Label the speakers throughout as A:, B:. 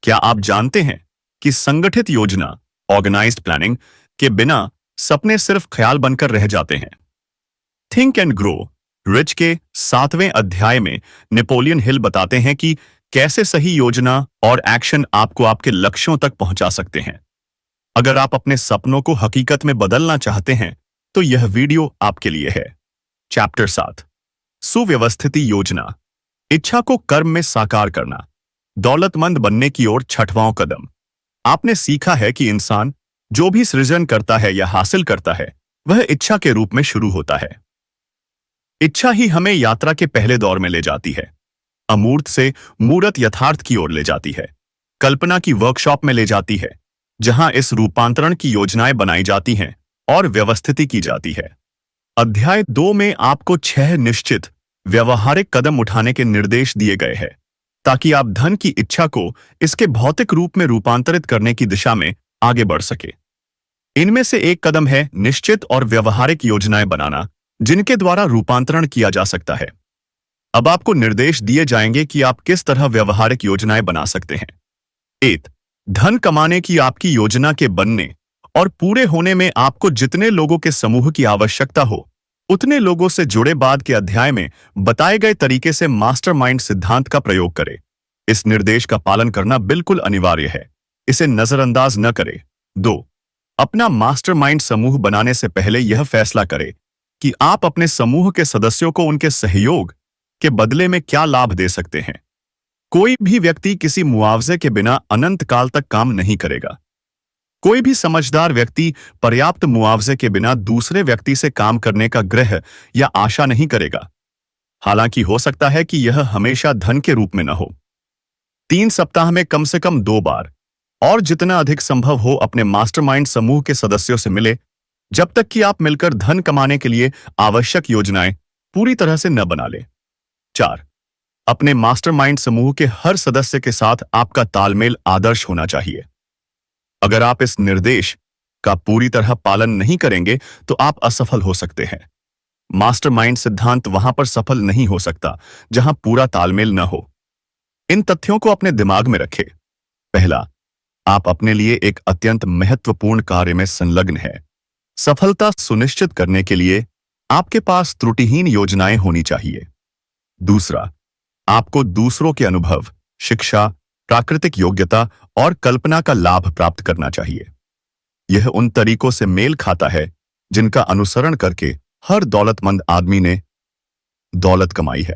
A: क्या आप जानते हैं कि संगठित योजना ऑर्गेनाइज्ड प्लानिंग के बिना सपने सिर्फ ख्याल बनकर रह जाते हैं। थिंक एंड ग्रो रिच के 7वें अध्याय में नेपोलियन हिल बताते हैं कि कैसे सही योजना और एक्शन आपको आपके लक्ष्यों तक पहुंचा सकते हैं। अगर आप अपने सपनों को हकीकत में बदलना चाहते हैं तो यह वीडियो आपके लिए है। चैप्टर 7, सुव्यवस्थित योजना, इच्छा को कर्म में साकार करना, दौलतमंद बनने की ओर छठवां कदम। आपने सीखा है कि इंसान जो भी सृजन करता है या हासिल करता है वह इच्छा के रूप में शुरू होता है। इच्छा ही हमें यात्रा के पहले दौर में ले जाती है, अमूर्त से मूर्त यथार्थ की ओर ले जाती है, कल्पना की वर्कशॉप में ले जाती है, जहां इस रूपांतरण की योजनाएं बनाई जाती हैं और व्यवस्थिति की जाती है। अध्याय 2 में आपको 6 निश्चित व्यवहारिक कदम उठाने के निर्देश दिए गए हैं ताकि आप धन की इच्छा को इसके भौतिक रूप में रूपांतरित करने की दिशा में आगे बढ़ सके। इनमें से एक कदम है निश्चित और व्यवहारिक योजनाएं बनाना जिनके द्वारा रूपांतरण किया जा सकता है। अब आपको निर्देश दिए जाएंगे कि आप किस तरह व्यवहारिक योजनाएं बना सकते हैं। 1, धन कमाने की आपकी योजना के बनने और पूरे होने में आपको जितने लोगों के समूह की आवश्यकता हो उतने लोगों से जुड़े बाद के अध्याय में बताए गए तरीके से मास्टरमाइंड सिद्धांत का प्रयोग करें। इस निर्देश का पालन करना बिल्कुल अनिवार्य है, इसे नजरअंदाज न करें। 2, अपना मास्टरमाइंड समूह बनाने से पहले यह फैसला करें कि आप अपने समूह के सदस्यों को उनके सहयोग के बदले में क्या लाभ दे सकते हैं। कोई भी व्यक्ति किसी मुआवजे के बिना अनंत काल तक काम नहीं करेगा। कोई भी समझदार व्यक्ति पर्याप्त मुआवजे के बिना दूसरे व्यक्ति से काम करने का ग्रह या आशा नहीं करेगा, हालांकि हो सकता है कि यह हमेशा धन के रूप में न हो। 3 सप्ताह में कम से कम 2 बार और जितना अधिक संभव हो अपने मास्टरमाइंड समूह के सदस्यों से मिले, जब तक कि आप मिलकर धन कमाने के लिए आवश्यक योजनाएं पूरी तरह से न बना लें। 4, अपने मास्टरमाइंड समूह के हर सदस्य के साथ आपका तालमेल आदर्श होना चाहिए। अगर आप इस निर्देश का पूरी तरह पालन नहीं करेंगे तो आप असफल हो सकते हैं। मास्टरमाइंड सिद्धांत वहां पर सफल नहीं हो सकता जहां पूरा तालमेल न हो। इन तथ्यों को अपने दिमाग में रखें। पहला, आप अपने लिए एक अत्यंत महत्वपूर्ण कार्य में संलग्न हैं। सफलता सुनिश्चित करने के लिए आपके पास त्रुटिहीन योजनाएं होनी चाहिए। दूसरा, आपको दूसरों के अनुभव, शिक्षा, प्राकृतिक योग्यता और कल्पना का लाभ प्राप्त करना चाहिए। यह उन तरीकों से मेल खाता है जिनका अनुसरण करके हर दौलतमंद आदमी ने दौलत कमाई है।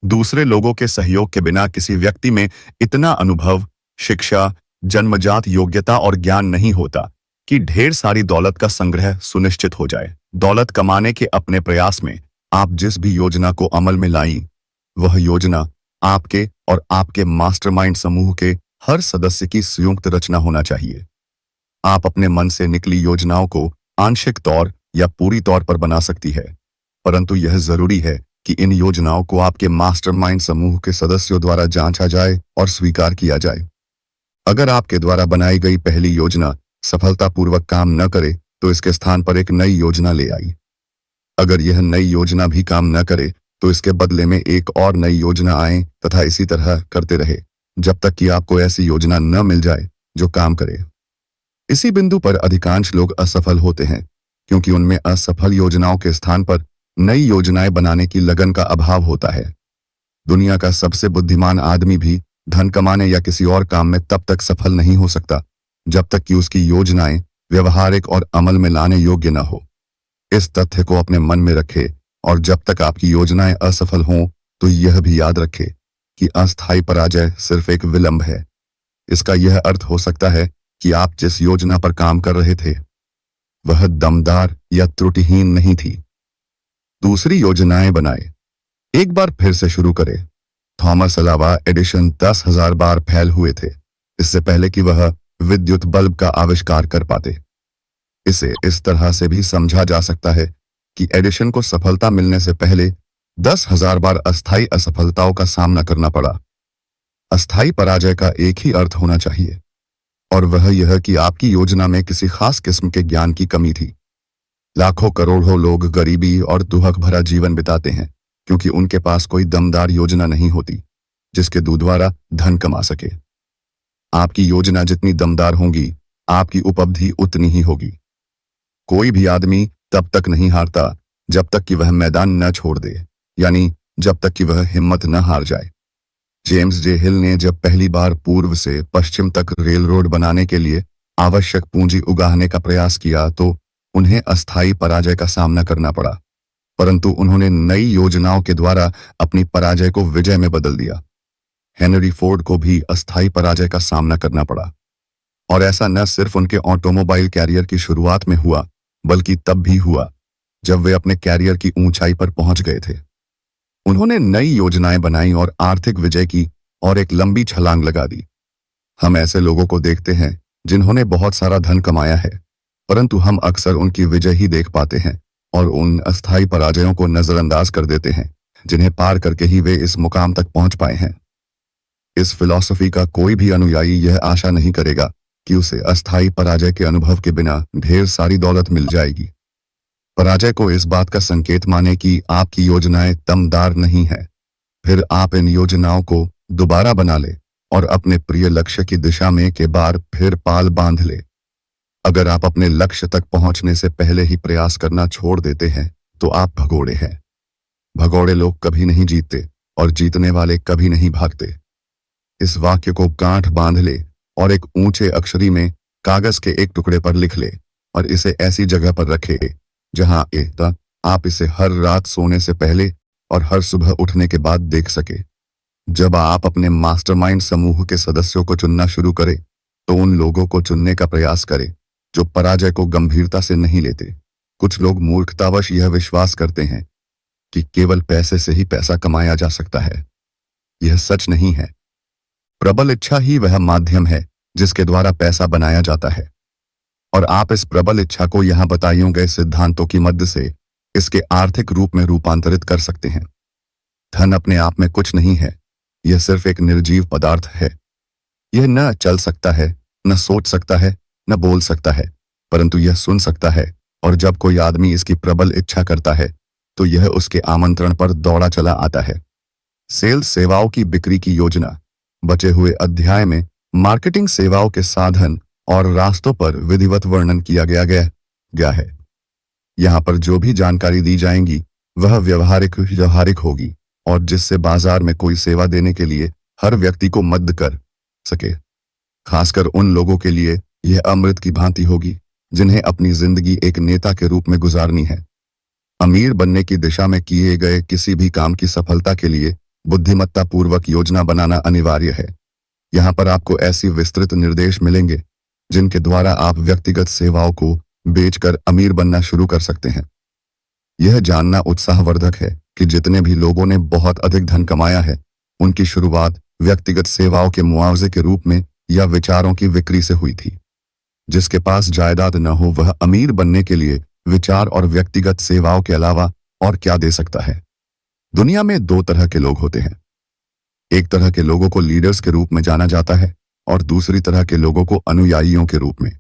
A: दूसरे लोगों के सहयोग के बिना किसी व्यक्ति में इतना अनुभव, शिक्षा, जन्मजात योग्यता और ज्ञान नहीं होता कि ढेर सारी दौलत का संग्रह सुनिश्चित हो जाए। दौलत कमाने के अपने प्रयास में आप जिस भी योजना को अमल में लाई, वह योजना आपके और आपके मास्टरमाइंड समूह के हर सदस्य की संयुक्त रचना होना चाहिए। आप अपने मन से निकली योजनाओं को आंशिक तौर या पूरी तौर पर बना सकती है, परंतु यह जरूरी है कि इन योजनाओं को आपके मास्टरमाइंड समूह के सदस्यों द्वारा जांचा जाए और स्वीकार किया जाए। अगर आपके द्वारा बनाई गई पहली योजना सफलतापूर्वक काम न करे तो इसके स्थान पर एक नई योजना ले आई। अगर यह नई योजना भी काम न करे तो इसके बदले में एक और नई योजना आए तथा इसी तरह करते रहे जब तक कि आपको ऐसी योजना न मिल जाए जो काम करे। इसी बिंदु पर अधिकांश लोग असफल होते हैं क्योंकि उनमें असफल योजनाओं के स्थान पर नई योजनाएं बनाने की लगन का अभाव होता है। दुनिया का सबसे बुद्धिमान आदमी भी धन कमाने या किसी और काम में तब तक सफल नहीं हो सकता जब तक कि उसकी योजनाएं व्यवहारिक और अमल में लाने योग्य न हो। इस तथ्य को अपने मन में रखें और जब तक आपकी योजनाएं असफल हों तो यह भी याद रखें कि अस्थायी पराजय सिर्फ एक विलंब है। इसका यह अर्थ हो सकता है कि आप जिस योजना पर काम कर रहे थे वह दमदार या त्रुटिहीन नहीं थी। दूसरी योजनाएं बनाए। एक बार फिर से शुरू करें। थॉमस अल्वा एडिशन 10,000 बार फेल हुए थे इससे पहले कि वह विद्युत बल्ब का आविष्कार कर पाते। इसे इस तरह से भी समझा जा सकता है कि एडिशन को सफलता मिलने से पहले 10,000 बार अस्थायी असफलताओं का सामना करना पड़ा। अस्थायी पराजय का एक ही अर्थ होना चाहिए और वह यह कि आपकी योजना में किसी खास किस्म के ज्ञान की कमी थी। लाखों करोड़ों लोग गरीबी और दुहक भरा जीवन बिताते हैं क्योंकि उनके पास कोई दमदार योजना नहीं होती जिसके द्वारा धन कमा सके।
B: आपकी योजना जितनी दमदार होगी, आपकी उपलब्धि उतनी ही होगी। कोई भी आदमी तब तक नहीं हारता जब तक कि वह मैदान न छोड़ दे, यानी जब तक कि वह हिम्मत न हार जाए। जेम्स जे हिल ने जब पहली बार पूर्व से पश्चिम तक रेल रोड बनाने के लिए आवश्यक पूंजी उगाहने का प्रयास किया तो उन्हें अस्थायी पराजय का सामना करना पड़ा, परंतु उन्होंने नई योजनाओं के द्वारा अपनी पराजय को विजय में बदल दिया। हेनरी फोर्ड को भी अस्थायी पराजय का सामना करना पड़ा, और ऐसा न सिर्फ उनके ऑटोमोबाइल कैरियर की शुरुआत में हुआ, बल्कि तब भी हुआ जब वे अपने कैरियर की ऊंचाई पर पहुंच गए थे। उन्होंने नई योजनाएं बनाई और आर्थिक विजय की और एक लंबी छलांग लगा दी। हम ऐसे लोगों को देखते हैं जिन्होंने बहुत सारा धन कमाया है, परंतु हम अक्सर उनकी विजय ही देख पाते हैं और उन अस्थायी पराजयों को नजरअंदाज कर देते हैं जिन्हें पार करके ही वे इस मुकाम तक पहुंच पाए हैं। इस फिलॉसफी का कोई भी अनुयायी यह आशा नहीं करेगा कि उसे अस्थायी पराजय के अनुभव के बिना ढेर सारी दौलत मिल जाएगी। पराजय को इस बात का संकेत माने कि आपकी योजनाएं दमदार नहीं है। फिर आप इन योजनाओं को दोबारा बना ले और अपने प्रिय लक्ष्य की दिशा में के बार फिर पाल बांध ले। अगर आप अपने लक्ष्य तक पहुंचने से पहले ही प्रयास करना छोड़ देते हैं तो आप भगोड़े हैं। भगोड़े लोग कभी नहीं जीतते और जीतने वाले कभी नहीं भागते। इस वाक्य को गांठ बांध ले और एक ऊंचे अक्षरी में कागज के एक टुकड़े पर लिख ले और इसे ऐसी जगह पर रखे जहां आप इसे हर रात सोने से पहले और हर सुबह उठने के बाद देख सके। जब आप अपने मास्टरमाइंड समूह के सदस्यों को चुनना शुरू करें तो उन लोगों को चुनने का प्रयास करें जो पराजय को गंभीरता से नहीं लेते। कुछ लोग मूर्खतावश यह विश्वास करते हैं कि केवल पैसे से ही पैसा कमाया जा सकता है। यह सच नहीं है। प्रबल इच्छा ही वह माध्यम है जिसके द्वारा पैसा बनाया जाता है, और आप इस प्रबल इच्छा को यहां बताए गए सिद्धांतों की मदद से इसके आर्थिक रूप में रूपांतरित कर सकते हैं। धन अपने आप में कुछ नहीं है, यह सिर्फ एक निर्जीव पदार्थ है। यह न चल सकता है, न सोच सकता है, न बोल सकता है, परंतु यह सुन सकता है, और जब कोई आदमी इसकी प्रबल इच्छा करता है तो यह उसके आमंत्रण पर दौड़ा चला आता है। सेल्स सेवाओं की बिक्री की योजना। बचे हुए अध्याय में मार्केटिंग सेवाओं के साधन और रास्तों पर विधिवत वर्णन किया गया है। यहाँ पर जो भी जानकारी दी जाएंगी वह व्यवहारिक होगी और जिससे बाजार में कोई सेवा देने के लिए हर व्यक्ति को मदद कर सके। खासकर उन लोगों के लिए यह अमृत की भांति होगी जिन्हें अपनी जिंदगी एक नेता के रूप में गुजारनी है। अमीर बनने की दिशा में किए गए किसी भी काम की सफलता के लिए बुद्धिमत्ता पूर्वक योजना बनाना अनिवार्य है। यहाँ पर आपको ऐसी विस्तृत निर्देश मिलेंगे जिनके द्वारा आप व्यक्तिगत सेवाओं को बेचकर अमीर बनना शुरू कर सकते हैं। यह जानना उत्साहवर्धक है कि जितने भी लोगों ने बहुत अधिक धन कमाया है, उनकी शुरुआत व्यक्तिगत सेवाओं के मुआवजे के रूप में या विचारों की बिक्री से हुई थी। जिसके पास जायदाद न हो वह अमीर बनने के लिए विचार और व्यक्तिगत सेवाओं के अलावा और क्या दे सकता है। दुनिया में दो तरह के लोग होते हैं। एक तरह के लोगों को लीडर्स के रूप में जाना जाता है और दूसरी तरह के लोगों को अनुयायियों के रूप में।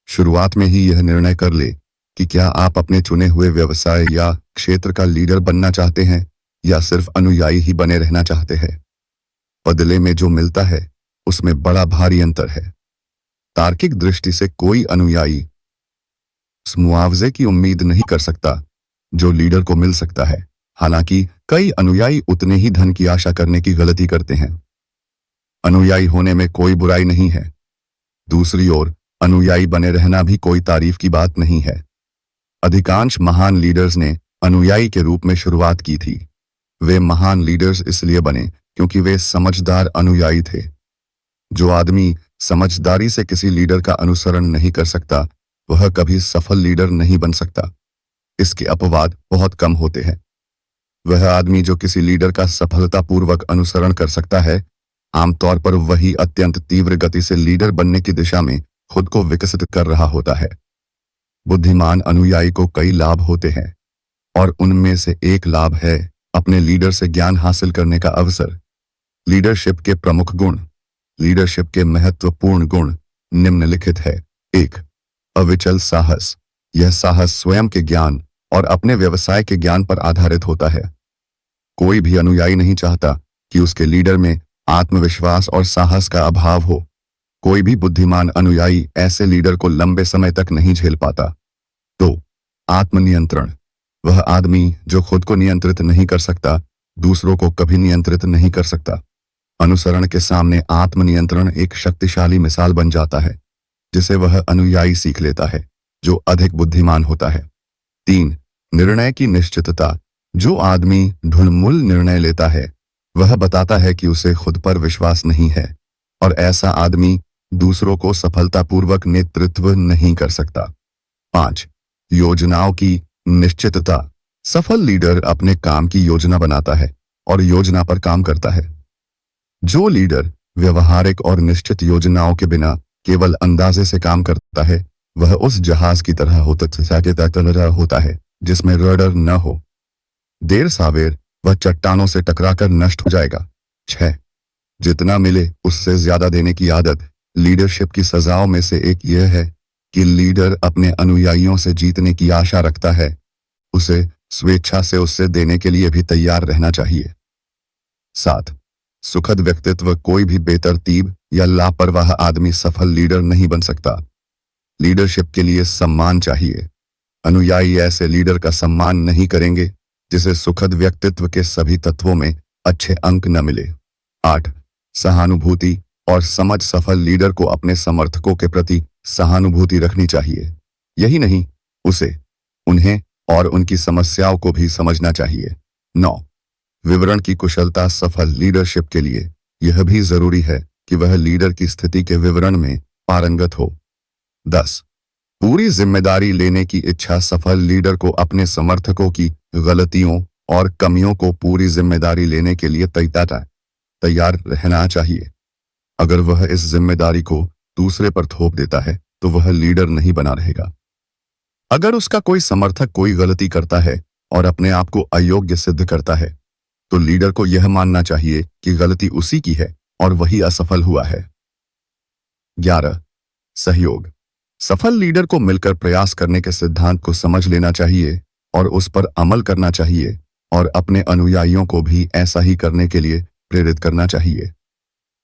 B: शुरुआत में ही यह निर्णय कर ले कि क्या आप अपने चुने हुए व्यवसाय या क्षेत्र का लीडर बनना चाहते हैं या सिर्फ अनुयायी ही बने रहना चाहते हैं। बदले में जो मिलता है उसमें बड़ा भारी अंतर है। तार्किक दृष्टि से कोई अनुयायी उस मुआवजे की उम्मीद नहीं कर सकता जो लीडर को मिल सकता है। हालांकि कई अनुयायी उतने ही धन की आशा करने की गलती करते हैं। अनुयायी होने में कोई बुराई नहीं है। दूसरी ओर अनुयायी बने रहना भी कोई तारीफ की बात नहीं है। अधिकांश महान लीडर्स ने अनुयायी के रूप में शुरुआत की थी। वे महान लीडर्स इसलिए बने क्योंकि वे समझदार अनुयायी थे। जो आदमी समझदारी से किसी लीडर का अनुसरण नहीं कर सकता वह कभी सफल लीडर नहीं बन सकता। इसके अपवाद बहुत कम होते हैं। वह आदमी जो किसी लीडर का सफलतापूर्वक अनुसरण कर सकता है, आमतौर पर वही अत्यंत तीव्र गति से लीडर बनने की दिशा में खुद को विकसित कर रहा होता है। बुद्धिमान अनुयायी को कई लाभ होते हैं और उनमें से एक लाभ है अपने लीडर से ज्ञान हासिल करने का अवसर। लीडरशिप के प्रमुख गुण। लीडरशिप के महत्वपूर्ण गुण निम्नलिखित है। 1. अविचल साहस। यह साहस स्वयं के ज्ञान और अपने व्यवसाय के ज्ञान पर आधारित होता है। कोई भी अनुयायी नहीं चाहता कि उसके लीडर में आत्मविश्वास और साहस का अभाव हो। कोई भी बुद्धिमान अनुयायी ऐसे लीडर को लंबे समय तक नहीं झेल पाता। तो आत्मनियंत्रण, वह आदमी जो खुद को नियंत्रित नहीं कर सकता, दूसरों को कभी नियंत्रित नहीं कर सकता। अनुसरण के सामने आत्मनियंत्रण एक शक्तिशाली मिसाल बन जाता है, जिसे वह अनुयायी सीख लेता है जो अधिक बुद्धिमान होता है। 3. निर्णय की निश्चितता, जो आदमी ढुलमुल निर्णय लेता है वह बताता है कि उसे खुद पर विश्वास नहीं है, और ऐसा आदमी दूसरों को सफलतापूर्वक नेतृत्व नहीं कर सकता। 5. योजनाओं की निश्चितता, सफल लीडर अपने काम की योजना बनाता है और योजना पर काम करता है। जो लीडर व्यवहारिक और निश्चित योजनाओं के बिना केवल अंदाजे से काम करता है, वह उस जहाज की तरह होता है जिसमें रडर न हो। देर सवेर वह चट्टानों से टकराकर नष्ट हो जाएगा। 6. जितना मिले उससे ज्यादा देने की आदत, लीडरशिप की सजाओं में से एक यह है कि लीडर अपने अनुयायियों से जीतने की आशा रखता है, उसे स्वेच्छा से उससे देने के लिए भी तैयार रहना चाहिए। 7. सुखद व्यक्तित्व, कोई भी बेतरतीब या लापरवाह आदमी सफल लीडर नहीं बन सकता। लीडरशिप के लिए सम्मान चाहिए। अनुयायी ऐसे लीडर का सम्मान नहीं करेंगे जिसे सुखद व्यक्तित्व के सभी तत्वों में अच्छे अंक न मिले। 8. सहानुभूति और समझ, सफल लीडर को अपने समर्थकों के प्रति सहानुभूति रखनी चाहिए। यही नहीं, उसे उन्हें और उनकी समस्याओं को भी समझना चाहिए। 9. विवरण की कुशलता, सफल लीडरशिप के लिए यह भी जरूरी है कि वह लीडर की स्थिति के विवरण में पारंगत हो। 10. पूरी जिम्मेदारी लेने की इच्छा, सफल लीडर को अपने समर्थकों की गलतियों और कमियों को पूरी जिम्मेदारी लेने के लिए तैयार रहना चाहिए। अगर वह इस जिम्मेदारी को दूसरे पर थोप देता है तो वह लीडर नहीं बना रहेगा। अगर उसका कोई समर्थक कोई गलती करता है और अपने आप को अयोग्य सिद्ध करता है, तो लीडर को यह मानना चाहिए कि गलती उसी की है और वही असफल हुआ है। 11. सहयोग, सफल लीडर को मिलकर प्रयास करने के सिद्धांत को समझ लेना चाहिए और उस पर अमल करना चाहिए, और अपने अनुयायियों को भी ऐसा ही करने के लिए प्रेरित करना चाहिए।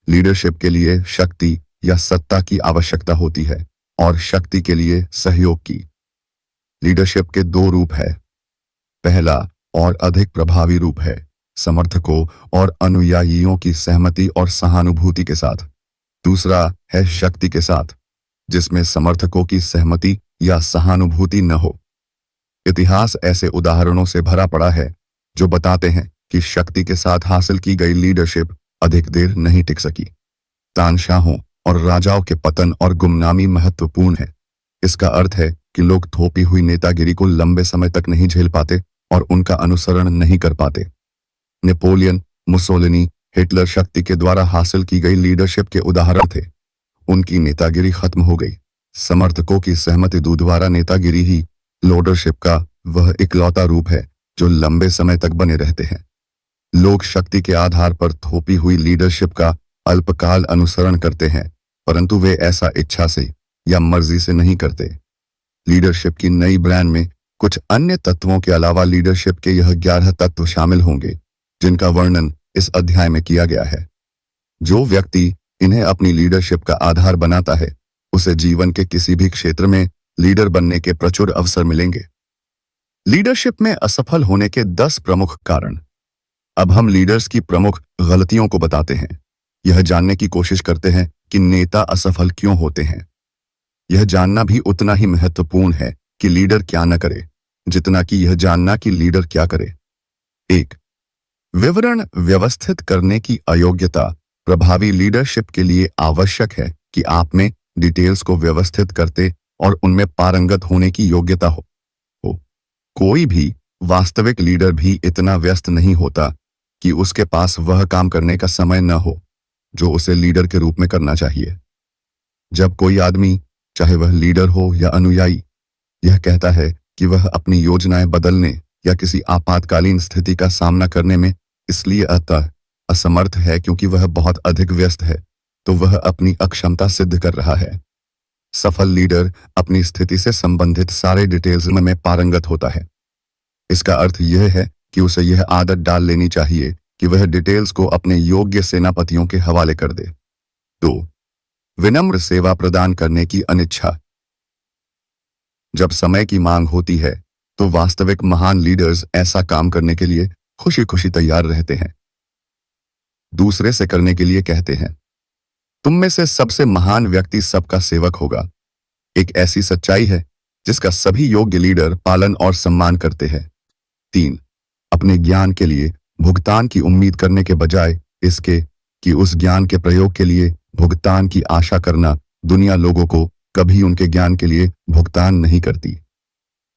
B: लीडरशिप के लिए शक्ति या सत्ता की आवश्यकता होती है और शक्ति के लिए सहयोग की। लीडरशिप के 2 रूप है। पहला और अधिक प्रभावी रूप है समर्थकों और अनुयायियों की सहमति और सहानुभूति के साथ। दूसरा है शक्ति के साथ, जिसमें समर्थकों की सहमति या सहानुभूति न हो। इतिहास ऐसे उदाहरणों से भरा पड़ा है जो बताते हैं कि शक्ति के साथ हासिल की गई लीडरशिप अधिक देर नहीं टिक सकी। तानशाहों और राजाओं के पतन और गुमनामी महत्वपूर्ण है। इसका अर्थ है कि लोग थोपी हुई नेतागिरी को लंबे समय तक नहीं झेल पाते और उनका अनुसरण नहीं कर पाते। नेपोलियन, मुसोलिनी, हिटलर शक्ति के द्वारा हासिल की गई लीडरशिप के उदाहरण थे। उनकी नेतागिरी खत्म हो गई। समर्थकों की सहमति द्वारा नेतागिरी ही लीडरशिप का वह इकलौता रूप है जो लंबे समय तक बने रहते हैं। लोग शक्ति के आधार पर थोपी हुई लीडरशिप का अल्पकाल अनुसरण करते हैं, परंतु वे ऐसा इच्छा से या मर्जी से नहीं करते। लीडरशिप की नई ब्रांड में कुछ अन्य तत्वों के अलावा लीडरशिप के यह 11 तत्व शामिल होंगे जिनका वर्णन इस अध्याय में किया गया है। जो व्यक्ति इन्हें अपनी लीडरशिप का आधार बनाता है, उसे जीवन के किसी भी क्षेत्र में लीडर बनने के प्रचुर अवसर मिलेंगे। लीडरशिप में असफल होने के 10 प्रमुख कारण। अब हम लीडर्स की प्रमुख गलतियों को बताते हैं। यह जानने की कोशिश करते हैं कि नेता असफल क्यों होते हैं। यह जानना भी उतना ही महत्वपूर्ण है कि लीडर क्या न करे, जितना कि यह जानना कि लीडर क्या करे। 1. विवरण व्यवस्थित करने की अयोग्यता। प्रभावी लीडरशिप के लिए आवश्यक है कि आप में डिटेल्स को व्यवस्थित करते और उनमें पारंगत होने की योग्यता हो। कोई भी वास्तविक लीडर भी इतना व्यस्त नहीं होता कि उसके पास वह काम करने का समय न हो जो उसे लीडर के रूप में करना चाहिए। जब कोई आदमी, चाहे वह लीडर हो या अनुयायी, यह कहता है कि वह अपनी योजनाएं बदलने या किसी आपातकालीन स्थिति का सामना करने में इसलिए असमर्थ है क्योंकि वह बहुत अधिक व्यस्त है, तो वह अपनी अक्षमता सिद्ध कर रहा है। सफल लीडर अपनी स्थिति से संबंधित सारे डिटेल्स में पारंगत होता है। इसका अर्थ यह है कि उसे यह आदत डाल लेनी चाहिए कि वह डिटेल्स को अपने योग्य सेनापतियों के हवाले कर दे। 2. विनम्र सेवा प्रदान करने की अनिच्छा। जब समय की मांग होती है तो वास्तविक महान लीडर्स ऐसा काम करने के लिए खुशी खुशी तैयार रहते हैं। दूसरे से करने के लिए कहते हैं, तुम में से सबसे महान व्यक्ति सबका सेवक होगा। एक ऐसी सच्चाई है जिसका सभी योग्य लीडर पालन और सम्मान करते हैं। 3. अपने ज्ञान के लिए भुगतान की उम्मीद करने के बजाय इसके कि उस ज्ञान के प्रयोग के लिए भुगतान की आशा करना दुनिया लोगों को कभी उनके ज्ञान के लिए भुगतान नहीं करती।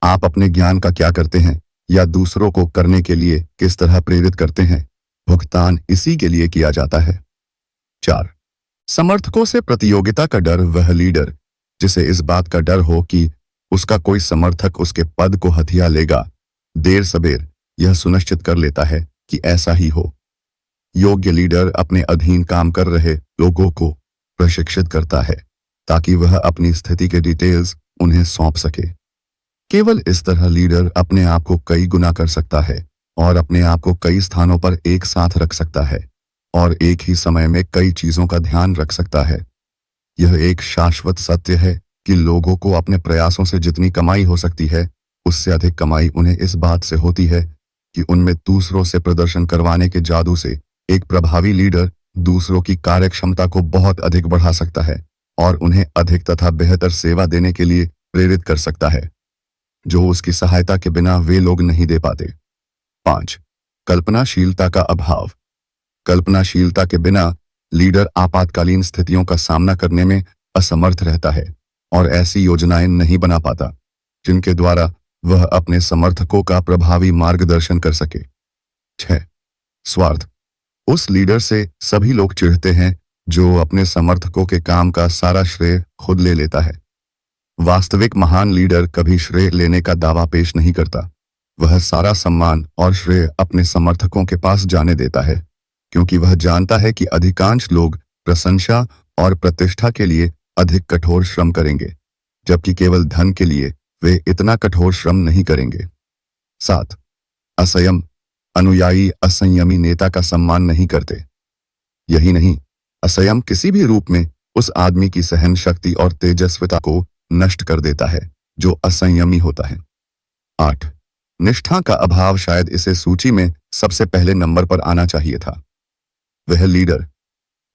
B: आप अपने ज्ञान का क्या करते हैं या दूसरों को करने के लिए किस तरह प्रेरित करते हैं, भुगतान इसी के लिए किया जाता है। 4. समर्थकों से प्रतियोगिता का डर। वह लीडर जिसे इस बात का डर हो कि उसका कोई समर्थक उसके पद को हथिया लेगा, देर सबेर यह सुनिश्चित कर लेता है कि ऐसा ही हो। योग्य लीडर अपने अधीन काम कर रहे लोगों को प्रशिक्षित करता है ताकि वह अपनी स्थिति के डिटेल्स उन्हें सौंप सके। केवल इस तरह लीडर अपने आप को कई गुना कर सकता है और अपने आप को कई स्थानों पर एक साथ रख सकता है और एक ही समय में कई चीजों का ध्यान रख सकता है। यह एक शाश्वत सत्य है कि लोगों को अपने प्रयासों से जितनी कमाई हो सकती है उससे अधिक कमाई उन्हें इस बात से होती है कि उनमें दूसरों से प्रदर्शन करवाने के जादू से एक प्रभावी लीडर दूसरों की कार्यक्षमता को बहुत अधिक बढ़ा सकता है और उन्हें अधिक तथा बेहतर सेवा देने के लिए प्रेरित कर सकता है जो उसकी सहायता के बिना वे लोग नहीं दे पाते। 5. कल्पनाशीलता का अभाव। कल्पनाशीलता के बिना लीडर आपातकालीन स्थितियों का सामना करने में असमर्थ रहता है और ऐसी योजनाएं नहीं बना पाता जिनके द्वारा वह अपने समर्थकों का प्रभावी मार्गदर्शन कर सके। 6. स्वार्थ। उस लीडर से सभी लोग चिढ़ते हैं जो अपने समर्थकों के काम का सारा श्रेय खुद ले लेता है। वास्तविक महान लीडर कभी श्रेय लेने का दावा पेश नहीं करता। वह सारा सम्मान और श्रेय अपने समर्थकों के पास जाने देता है क्योंकि वह जानता है कि अधिकांश लोग प्रशंसा और प्रतिष्ठा के लिए अधिक कठोर श्रम करेंगे जबकि केवल धन के लिए वे इतना कठोर श्रम नहीं करेंगे। 7. असंयम। अनुयायी असंयमी नेता का सम्मान नहीं करते। यही नहीं, असंयम किसी भी रूप में उस आदमी की सहन शक्ति और तेजस्विता को नष्ट कर देता है जो असंयमी होता है। 8. निष्ठा का अभाव। शायद इसे सूची में सबसे पहले नंबर पर आना चाहिए था। वह लीडर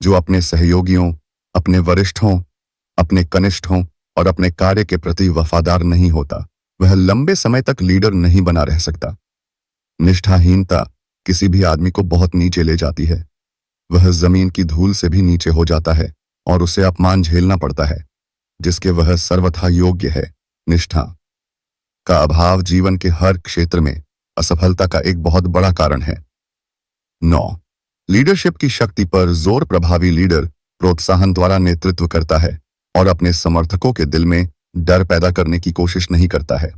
B: जो अपने सहयोगियों, अपने वरिष्ठों, अपने कनिष्ठों और अपने कार्य के प्रति वफादार नहीं होता, वह लंबे समय तक लीडर नहीं बना रह सकता। निष्ठाहीनता किसी भी आदमी को बहुत नीचे ले जाती है। वह जमीन की धूल से भी नीचे हो जाता है और उसे अपमान झेलना पड़ता है जिसके वह सर्वथा योग्य है। निष्ठा का अभाव जीवन के हर क्षेत्र में असफलता का एक बहुत बड़ा कारण है। 9. लीडरशिप की शक्ति पर जोर। प्रभावी लीडर प्रोत्साहन द्वारा नेतृत्व करता है और अपने समर्थकों के दिल में डर पैदा करने की कोशिश नहीं करता है।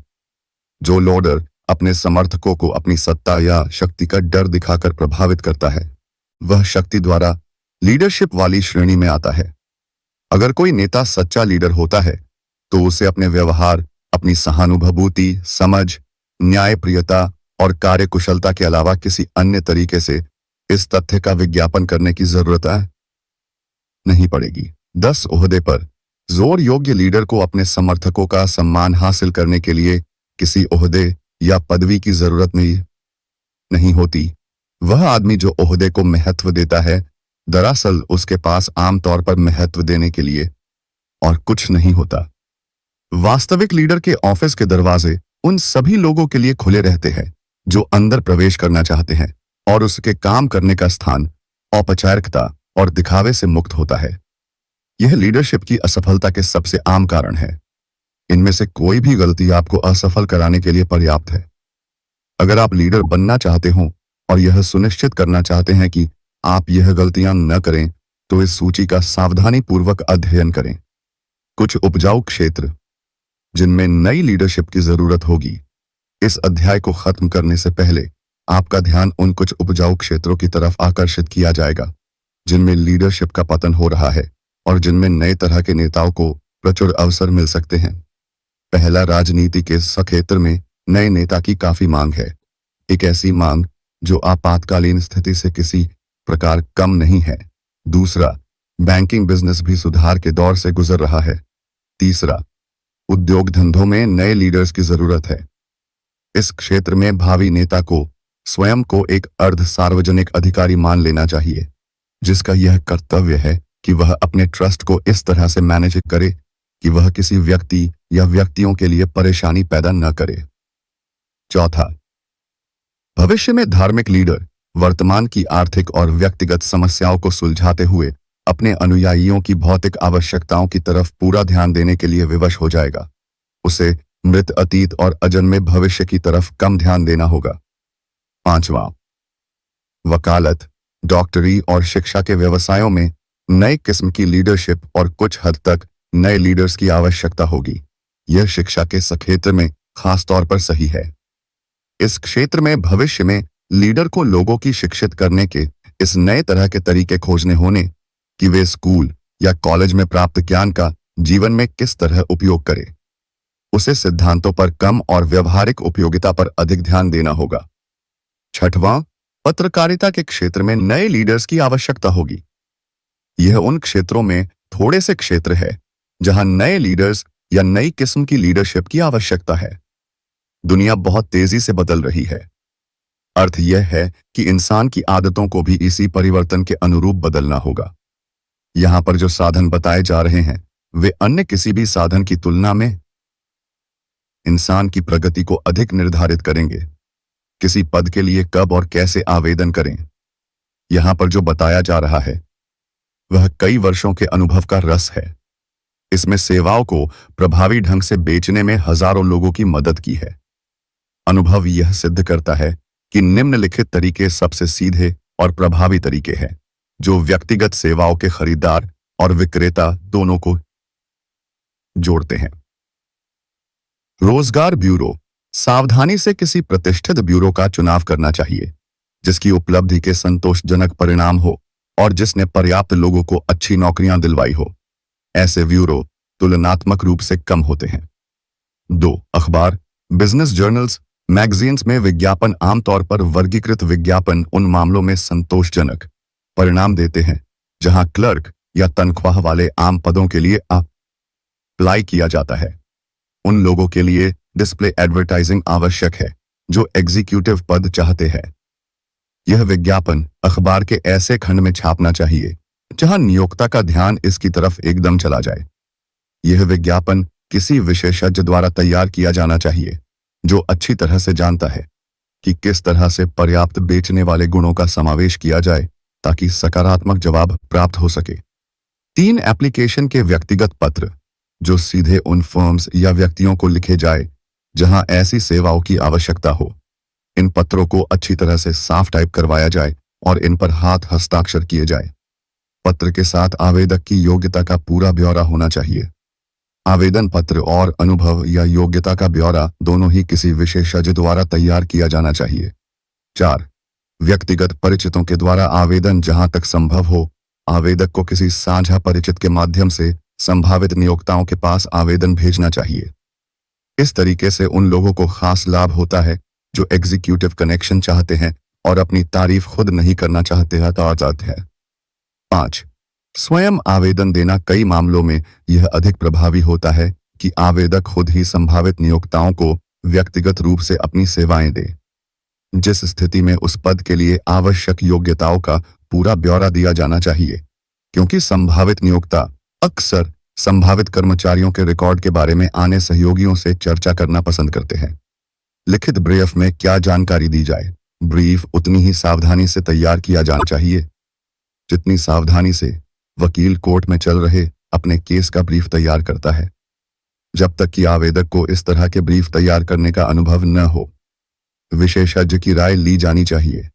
B: जो लीडर अपने समर्थकों को अपनी सत्ता या शक्ति का डर दिखाकर प्रभावित करता है वह शक्ति द्वारा लीडरशिप वाली श्रेणी में आता है। अगर कोई नेता सच्चा लीडर होता है तो उसे अपने व्यवहार, अपनी सहानुभूति, समझ, न्यायप्रियता और कार्यकुशलता के अलावा किसी अन्य तरीके से इस तथ्य का विज्ञापन करने की जरूरत नहीं पड़ेगी। 10. ओहदे पर जोर। योग्य लीडर को अपने समर्थकों का सम्मान हासिल करने के लिए किसी ओहदे या पदवी की जरूरत नहीं होती। वह आदमी जो ओहदे को महत्व देता है दरअसल उसके पास आमतौर पर महत्व देने के लिए और कुछ नहीं होता। वास्तविक लीडर के ऑफिस के दरवाजे उन सभी लोगों के लिए खुले रहते हैं जो अंदर प्रवेश करना चाहते हैं और उसके काम करने का स्थान औपचारिकता और दिखावे से मुक्त होता है। यह लीडरशिप की असफलता के सबसे आम कारण है। इनमें से कोई भी गलती आपको असफल कराने के लिए पर्याप्त है। अगर आप लीडर बनना चाहते हो और यह सुनिश्चित करना चाहते हैं कि आप यह गलतियां न करें तो इस सूची का सावधानी पूर्वक अध्ययन करें। कुछ उपजाऊ क्षेत्र जिनमें नई लीडरशिप की जरूरत होगी। इस अध्याय को खत्म करने से पहले आपका ध्यान उन कुछ उपजाऊ क्षेत्रों की तरफ आकर्षित किया जाएगा जिनमें लीडरशिप का पतन हो रहा है और जिनमें नए तरह के नेताओं को प्रचुर अवसर मिल सकते हैं। पहला, राजनीति के क्षेत्र में नए नेता की काफी मांग है। एक ऐसी मांग जो आपातकालीन स्थिति से किसी प्रकार कम नहीं है। दूसरा, बैंकिंग बिजनेस भी सुधार के दौर से गुजर रहा है। तीसरा, उद्योग धंधों में नए लीडर्स की जरूरत है। इस क्षेत्र में भावी नेता को स्वयं को एक अर्ध सार्वजनिक अधिकारी मान लेना चाहिए, जिसका यह कर्तव्य है कि वह अपने ट्रस्ट को इस तरह से मैनेज करे कि वह किसी व्यक्ति या व्यक्तियों के लिए परेशानी पैदा न करे। चौथा, भविष्य में धार्मिक लीडर वर्तमान की आर्थिक और व्यक्तिगत समस्याओं को सुलझाते हुए अपने अनुयायियों की भौतिक आवश्यकताओं की तरफ पूरा ध्यान देने के लिए विवश हो जाएगा। उसे मृत अतीत और अजन्मे भविष्य की तरफ कम ध्यान देना होगा। पांचवा, वकालत, डॉक्टरी और शिक्षा के व्यवसायों में नए किस्म की लीडरशिप और कुछ हद तक नए लीडर्स की आवश्यकता होगी। यह शिक्षा के क्षेत्र में खास तौर पर सही है। इस क्षेत्र में भविष्य में लीडर को लोगों की शिक्षित करने के इस नए तरह के तरीके खोजने होने कि वे स्कूल या कॉलेज में प्राप्त ज्ञान का जीवन में किस तरह उपयोग करें। उसे सिद्धांतों पर कम और व्यवहारिक उपयोगिता पर अधिक ध्यान देना होगा। छठवां, पत्रकारिता के क्षेत्र में नए लीडर्स की आवश्यकता होगी। यह उन क्षेत्रों में थोड़े से क्षेत्र है जहां नए लीडर्स या नई किस्म की लीडरशिप की आवश्यकता है। दुनिया बहुत तेजी से बदल रही है। अर्थ यह है कि इंसान की आदतों को भी इसी परिवर्तन के अनुरूप बदलना होगा। यहां पर जो साधन बताए जा रहे हैं वे अन्य किसी भी साधन की तुलना में इंसान की प्रगति को अधिक निर्धारित करेंगे। किसी पद के लिए कब और कैसे आवेदन करें, यहां पर जो बताया जा रहा है वह कई वर्षों के अनुभव का रस है। इसमें सेवाओं को प्रभावी ढंग से बेचने में हजारों लोगों की मदद की है। अनुभव यह सिद्ध करता है कि निम्नलिखित तरीके सबसे सीधे और प्रभावी तरीके हैं जो व्यक्तिगत सेवाओं के खरीदार और विक्रेता दोनों को जोड़ते हैं। रोजगार ब्यूरो सावधानी से किसी प्रतिष्ठित ब्यूरो का चुनाव करना चाहिए जिसकी उपलब्धि के संतोषजनक परिणाम हो और जिसने पर्याप्त लोगों को अच्छी नौकरियां दिलवाई हो। ऐसे ब्यूरो तुलनात्मक रूप से कम होते हैं। 2. अखबार, बिजनेस जर्नल्स, मैगजीन्स में विज्ञापन आमतौर पर वर्गीकृत विज्ञापन उन मामलों में संतोषजनक परिणाम देते हैं जहां क्लर्क या तनख्वाह वाले आम पदों के लिए अप्लाई किया जाता है। उन लोगों के लिए डिस्प्ले एडवर्टाइजिंग आवश्यक है जो एग्जीक्यूटिव पद चाहते हैं। यह विज्ञापन अखबार के ऐसे खंड में छापना चाहिए जहां नियोक्ता का ध्यान इसकी तरफ एकदम चला जाए। यह विज्ञापन किसी विशेषज्ञ द्वारा तैयार किया जाना चाहिए जो अच्छी तरह से जानता है कि किस तरह से पर्याप्त बेचने वाले गुणों का समावेश किया जाए ताकि सकारात्मक जवाब प्राप्त हो सके। 3. एप्लीकेशन के व्यक्तिगत पत्र जो सीधे उन फर्म्स या व्यक्तियों को लिखे जाए जहां ऐसी सेवाओं की आवश्यकता हो। इन पत्रों को अच्छी तरह से साफ टाइप करवाया जाए और इन पर हाथ हस्ताक्षर किए जाए। पत्र के साथ आवेदक की योग्यता का पूरा ब्यौरा होना चाहिए। आवेदन पत्र और अनुभव या योग्यता का ब्यौरा दोनों ही किसी विशेषज्ञ द्वारा तैयार किया जाना चाहिए। 4. व्यक्तिगत परिचितों के द्वारा आवेदन जहां तक संभव हो आवेदक को किसी साझा परिचित के माध्यम से संभावित नियोक्ताओं के पास आवेदन भेजना चाहिए। इस तरीके से उन लोगों को खास लाभ होता है जो एग्जीक्यूटिव कनेक्शन चाहते हैं और अपनी तारीफ खुद नहीं करना चाहते हैं। 5. स्वयं आवेदन देना कई मामलों में यह अधिक प्रभावी होता है कि आवेदक खुद ही संभावित नियोक्ताओं को व्यक्तिगत रूप से अपनी सेवाएं दे, जिस स्थिति में उस पद के लिए आवश्यक योग्यताओं का पूरा ब्यौरा दिया जाना चाहिए, क्योंकि संभावित नियोक्ता अक्सर संभावित कर्मचारियों के रिकॉर्ड के बारे में आने सहयोगियों से चर्चा करना पसंद करते हैं। लिखित ब्रीफ में क्या जानकारी दी जाए। ब्रीफ उतनी ही सावधानी से तैयार किया जाना चाहिए जितनी सावधानी से वकील कोर्ट में चल रहे अपने केस का ब्रीफ तैयार करता है। जब तक कि आवेदक को इस तरह के ब्रीफ तैयार करने का अनुभव न हो, विशेषज्ञ की राय ली जानी चाहिए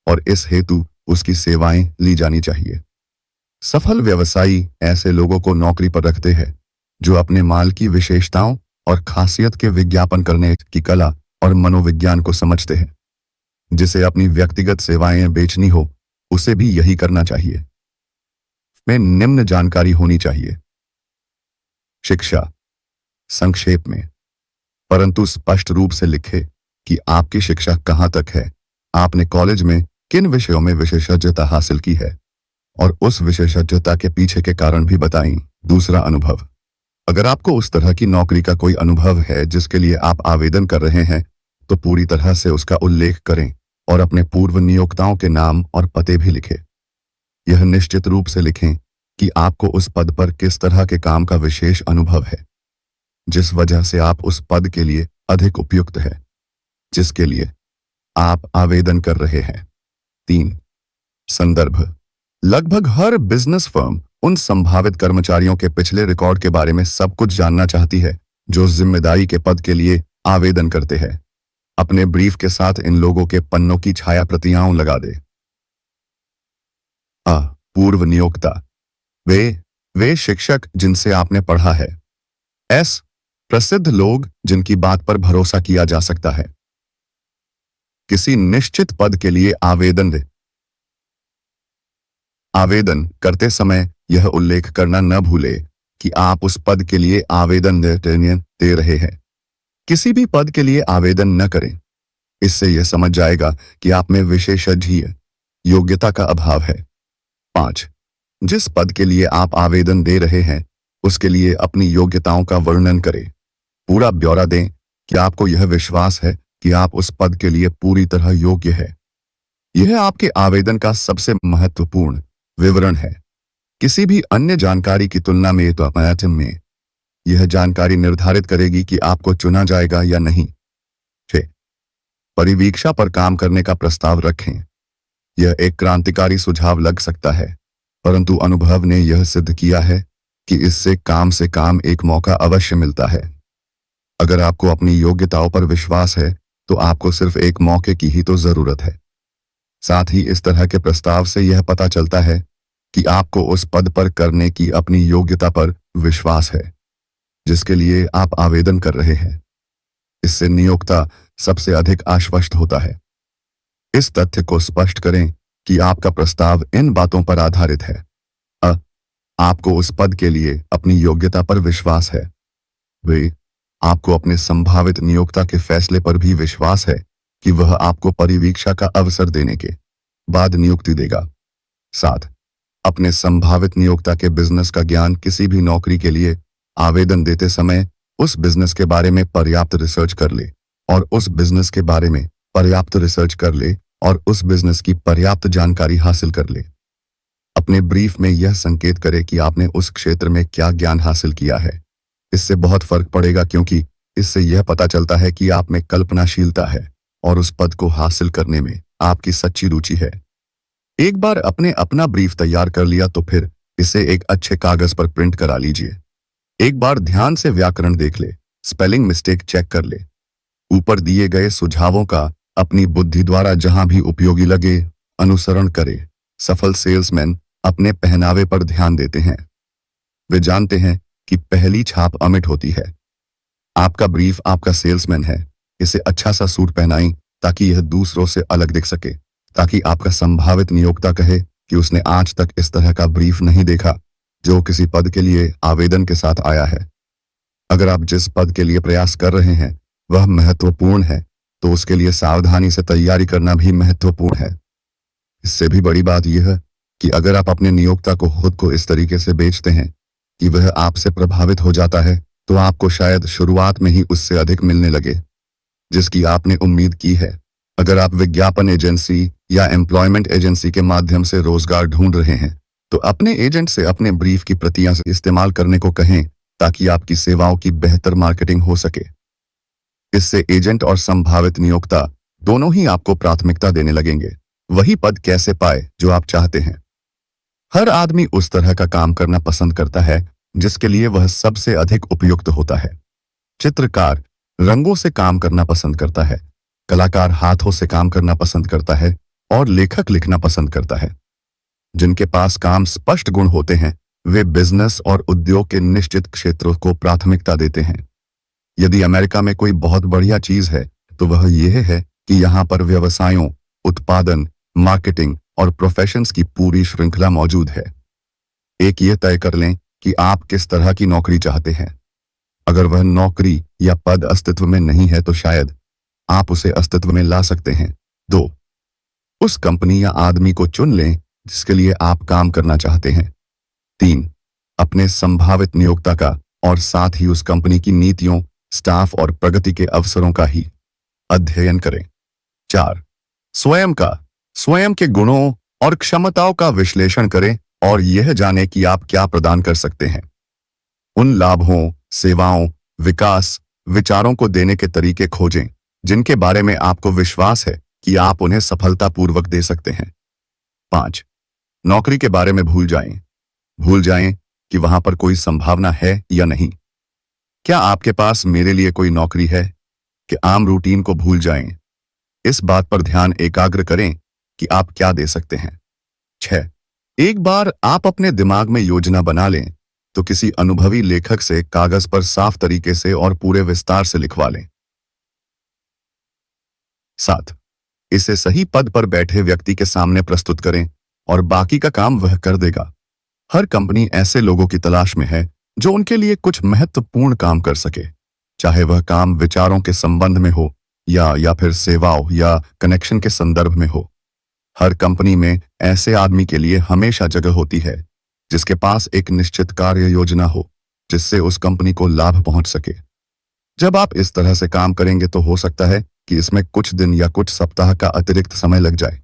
B: और इस हेतु उसकी सेवाएं ली जानी चाहिए। सफल व्यवसायी ऐसे लोगों को नौकरी पर रखते हैं जो अपने माल की विशेषताओं और खासियत के विज्ञापन करने की कला और मनोविज्ञान को समझते हैं। जिसे अपनी व्यक्तिगत सेवाएं बेचनी हो उसे भी यही करना चाहिए। में निम्न जानकारी होनी चाहिए। शिक्षा, संक्षेप में परंतु स्पष्ट रूप से लिखे कि आपकी शिक्षा कहां तक है, आपने कॉलेज में किन विषयों में विशेषज्ञता हासिल की है, और उस विशेषज्ञता के पीछे के कारण भी बताएं। दूसरा, अनुभव। अगर आपको उस तरह की नौकरी का कोई अनुभव है जिसके लिए आप आवेदन कर रहे हैं, तो पूरी तरह से उसका उल्लेख करें और अपने पूर्व नियोक्ताओं के नाम और पते भी लिखें। यह निश्चित रूप से लिखें कि आपको उस पद पर किस तरह के काम का विशेष अनुभव है, जिस वजह से आप उस पद के लिए अधिक उपयुक्त है जिसके लिए आप आवेदन कर रहे हैं। 3. संदर्भ। लगभग हर बिजनेस फर्म उन संभावित कर्मचारियों के पिछले रिकॉर्ड के बारे में सब कुछ जानना चाहती है जो जिम्मेदारी के पद के लिए आवेदन करते हैं। अपने ब्रीफ के साथ इन लोगों के पन्नों की छाया प्रतियां लगा दे। पूर्व नियोक्ता। वे शिक्षक जिनसे आपने पढ़ा है। एस. प्रसिद्ध लोग जिनकी बात पर भरोसा किया जा सकता है। किसी निश्चित पद के लिए आवेदन करते समय यह उल्लेख करना न भूले कि आप उस पद के लिए आवेदन दे रहे हैं। किसी भी पद के लिए आवेदन न करें। इससे यह समझ जाएगा कि आप में विशेषज्ञ योग्यता का अभाव है। 5. जिस पद के लिए आप आवेदन दे रहे हैं उसके लिए अपनी योग्यताओं का वर्णन करें। पूरा ब्यौरा दें कि आपको यह विश्वास है कि आप उस पद के लिए पूरी तरह योग्य है। यह आपके आवेदन का सबसे महत्वपूर्ण विवरण है। किसी भी अन्य जानकारी की तुलना में यह जानकारी निर्धारित करेगी कि आपको चुना जाएगा या नहीं। 6. परिवीक्षा पर काम करने का प्रस्ताव रखें। यह एक क्रांतिकारी सुझाव लग सकता है, परंतु अनुभव ने यह सिद्ध किया है कि इससे काम एक मौका अवश्य मिलता है। अगर आपको अपनी योग्यताओं पर विश्वास है तो आपको सिर्फ एक मौके की ही तो जरूरत है। साथ ही इस तरह के प्रस्ताव से यह पता चलता है कि आपको उस पद पर करने की अपनी योग्यता पर विश्वास है जिसके लिए आप आवेदन कर रहे हैं। इससे नियोक्ता सबसे अधिक आश्वस्त होता है। इस तथ्य को स्पष्ट करें कि आपका प्रस्ताव इन बातों पर आधारित है। आपको उस पद के लिए अपनी योग्यता पर विश्वास है। आपको अपने संभावित नियोक्ता के फैसले पर भी विश्वास है कि वह आपको परिवीक्षा का अवसर देने के बाद नियुक्ति देगा। 7. अपने संभावित नियोक्ता के बिजनेस का ज्ञान। किसी भी नौकरी के लिए आवेदन देते समय उस बिजनेस के बारे में पर्याप्त रिसर्च कर ले और उस बिजनेस की पर्याप्त जानकारी हासिल कर ले। अपने ब्रीफ में यह संकेत करे कि आपने उस क्षेत्र में क्या ज्ञान हासिल किया है। इससे बहुत फर्क पड़ेगा क्योंकि इससे यह पता चलता है कि आप में कल्पनाशीलता है और उस पद को हासिल करने में आपकी सच्ची रुचि है। एक बार आपने अपना ब्रीफ तैयार कर लिया तो फिर इसे एक अच्छे कागज पर प्रिंट करा लीजिए। एक बार ध्यान से व्याकरण देख ले, स्पेलिंग मिस्टेक चेक कर ले। ऊपर दिए गए सुझावों का अपनी बुद्धि द्वारा जहां भी उपयोगी लगे अनुसरण करे। सफल सेल्समैन अपने पहनावे पर ध्यान देते हैं। वे जानते हैं कि पहली छाप अमिट होती है। आपका ब्रीफ आपका सेल्समैन है। इसे अच्छा सा सूट पहनाएं ताकि यह दूसरों से अलग दिख सके, ताकि आपका संभावित नियोक्ता कहे कि उसने आज तक इस तरह का ब्रीफ नहीं देखा जो किसी पद के लिए आवेदन के साथ आया है। अगर आप जिस पद के लिए प्रयास कर रहे हैं वह महत्वपूर्ण है तो उसके लिए सावधानी से तैयारी करना भी महत्वपूर्ण है। इससे भी बड़ी बात यह कि अगर आप अपने नियोक्ता को खुद को इस तरीके से बेचते हैं कि वह आपसे प्रभावित हो जाता है तो आपको शायद शुरुआत में ही उससे अधिक मिलने लगे जिसकी आपने उम्मीद की है। अगर आप विज्ञापन एजेंसी या एम्प्लॉयमेंट एजेंसी के माध्यम से रोजगार ढूंढ रहे हैं तो अपने एजेंट से अपने ब्रीफ की प्रतियां इस्तेमाल करने को कहें ताकि आपकी सेवाओं की बेहतर मार्केटिंग हो सके। इससे एजेंट और संभावित नियोक्ता दोनों ही आपको प्राथमिकता देने लगेंगे। वही पद कैसे पाए जो आप चाहते हैं। हर आदमी उस तरह का काम करना पसंद करता है जिसके लिए वह सबसे अधिक उपयुक्त होता है। चित्रकार रंगों से काम करना पसंद करता है, कलाकार हाथों से काम करना पसंद करता है और लेखक लिखना पसंद करता है। जिनके पास काम स्पष्ट गुण होते हैं वे बिजनेस और उद्योग के निश्चित क्षेत्रों को प्राथमिकता देते हैं। यदि अमेरिका में कोई बहुत बढ़िया चीज है तो वह यह है कि यहाँ पर व्यवसायों, उत्पादन, मार्केटिंग और प्रोफेशंस की पूरी श्रृंखला मौजूद है। एक ये तय कर लें कि आप किस तरह की नौकरी चाहते हैं। अगर वह नौकरी या पद अस्तित्व में नहीं है तो शायद आप उसे अस्तित्व में ला सकते हैं। 2. उस कंपनी या आदमी को चुन लें जिसके लिए आप काम करना चाहते हैं। 3. अपने संभावित नियोक्ता का और साथ ही उस कंपनी की नीतियों, स्टाफ और प्रगति के अवसरों का ही अध्ययन करें। 4. स्वयं के गुणों और क्षमताओं का विश्लेषण करें और यह जानें कि आप क्या प्रदान कर सकते हैं। उन लाभों, सेवाओं, विकास, विचारों को देने के तरीके खोजें जिनके बारे में आपको विश्वास है कि आप उन्हें सफलतापूर्वक दे सकते हैं। 5. नौकरी के बारे में भूल जाएं कि वहां पर कोई संभावना है या नहीं। क्या आपके पास मेरे लिए कोई नौकरी है? कि आम रूटीन को भूल जाएं। इस बात पर ध्यान एकाग्र करें कि आप क्या दे सकते हैं। 6. एक बार आप अपने दिमाग में योजना बना लें तो किसी अनुभवी लेखक से कागज पर साफ तरीके से और पूरे विस्तार से लिखवा लें। 7. इसे सही पद पर बैठे व्यक्ति के सामने प्रस्तुत करें और बाकी का काम वह कर देगा। हर कंपनी ऐसे लोगों की तलाश में है जो उनके लिए कुछ महत्वपूर्ण काम कर सके, चाहे वह काम विचारों के संबंध में हो या फिर सेवाओं या कनेक्शन के संदर्भ में हो। हर कंपनी में ऐसे आदमी के लिए हमेशा जगह होती है जिसके पास एक निश्चित कार्य योजना हो जिससे उस कंपनी को लाभ पहुंच सके। जब आप इस तरह से काम करेंगे तो हो सकता है कि इसमें कुछ दिन या कुछ सप्ताह का अतिरिक्त समय लग जाए,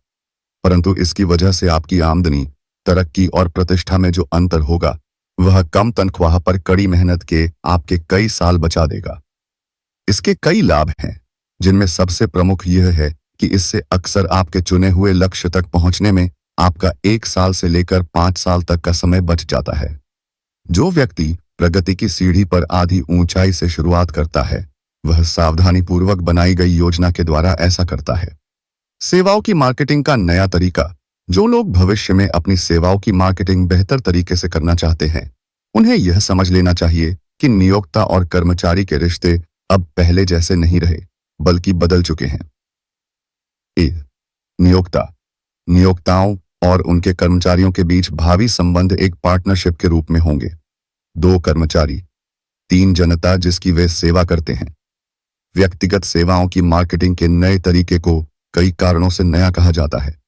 B: परंतु इसकी वजह से आपकी आमदनी, तरक्की और प्रतिष्ठा में जो अंतर होगा वह कम तनख्वाह पर कड़ी मेहनत के आपके कई साल बचा देगा। इसके कई लाभ हैं, जिनमें सबसे प्रमुख यह है कि इससे अक्सर आपके चुने हुए लक्ष्य तक पहुंचने में आपका 1 साल से लेकर 5 साल तक का समय बच जाता है। जो व्यक्ति प्रगति की सीढ़ी पर आधी ऊंचाई से शुरुआत करता है वह सावधानीपूर्वक बनाई गई योजना के द्वारा ऐसा करता है। सेवाओं की मार्केटिंग का नया तरीका। जो लोग भविष्य में अपनी सेवाओं की मार्केटिंग बेहतर तरीके से करना चाहते हैं उन्हें यह समझ लेना चाहिए कि नियोक्ता और कर्मचारी के रिश्ते अब पहले जैसे नहीं रहे बल्कि बदल चुके हैं। नियोक्ताओं और उनके कर्मचारियों के बीच भावी संबंध एक पार्टनरशिप के रूप में होंगे। 2 कर्मचारी, 3 जनता जिसकी वे सेवा करते हैं। व्यक्तिगत सेवाओं की मार्केटिंग के नए तरीके को कई कारणों से नया कहा जाता है।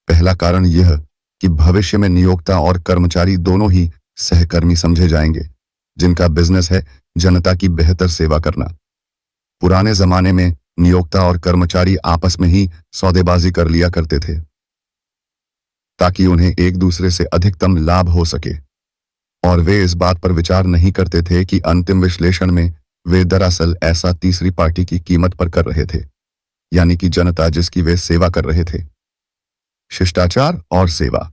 B: पहला कारण यह कि भविष्य में नियोक्ता और कर्मचारी दोनों ही सहकर्मी समझे जाएंगे जिनका बिजनेस है जनता की बेहतर सेवा करना। पुराने जमाने में नियोक्ता और कर्मचारी आपस में ही सौदेबाजी कर लिया करते थे ताकि उन्हें एक दूसरे से अधिकतम लाभ हो सके, और वे इस बात पर विचार नहीं करते थे कि अंतिम विश्लेषण में वे दरअसल ऐसा तीसरी पार्टी की कीमत पर कर रहे थे, यानी कि जनता जिसकी वे सेवा कर रहे थे। शिष्टाचार और सेवा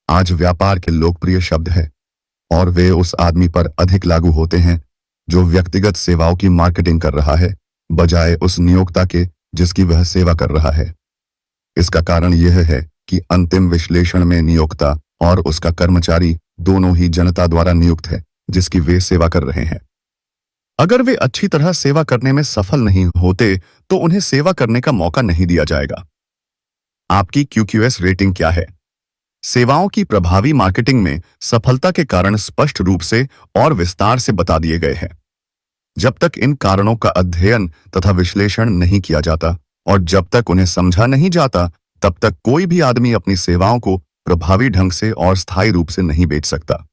B: आज व्यापार के लोकप्रिय शब्द है और वे उस आदमी पर अधिक लागू होते हैं जो व्यक्तिगत सेवाओं की मार्केटिंग कर रहा है बजाय उस नियोक्ता के जिसकी वह सेवा कर रहा है। इसका कारण यह है कि अंतिम विश्लेषण में नियोक्ता और उसका कर्मचारी दोनों ही जनता द्वारा नियुक्त है जिसकी वे सेवा कर रहे हैं। अगर वे अच्छी तरह सेवा करने में सफल नहीं होते तो उन्हें सेवा करने का मौका नहीं दिया जाएगा। आपकी QQS रेटिंग क्या है? सेवाओं की प्रभावी मार्केटिंग में सफलता के कारण स्पष्ट रूप से और विस्तार से बता दिए गए हैं। जब तक इन कारणों का अध्ययन तथा विश्लेषण नहीं किया जाता और जब तक उन्हें समझा नहीं जाता तब तक कोई भी आदमी अपनी सेवाओं को प्रभावी ढंग से और स्थायी रूप से नहीं बेच सकता।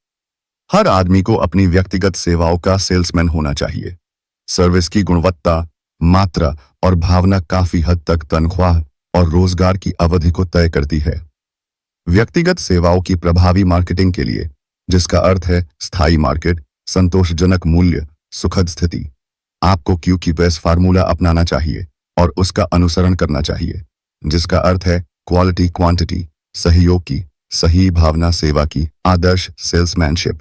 B: हर आदमी को अपनी व्यक्तिगत सेवाओं का सेल्समैन होना चाहिए। सर्विस की गुणवत्ता, मात्रा और भावना काफी हद तक तनख्वाह और रोजगार की अवधि को तय करती है। व्यक्तिगत सेवाओं की प्रभावी मार्केटिंग के लिए, जिसका अर्थ है स्थायी मार्केट, संतोषजनक मूल्य, सुखद स्थिति, आपको QQS फार्मूला अपनाना चाहिए और उसका अनुसरण करना चाहिए, जिसका अर्थ है क्वालिटी क्वांटिटी, सहयोग की सही भावना, सेवा की आदर्श सेल्समैनशिप।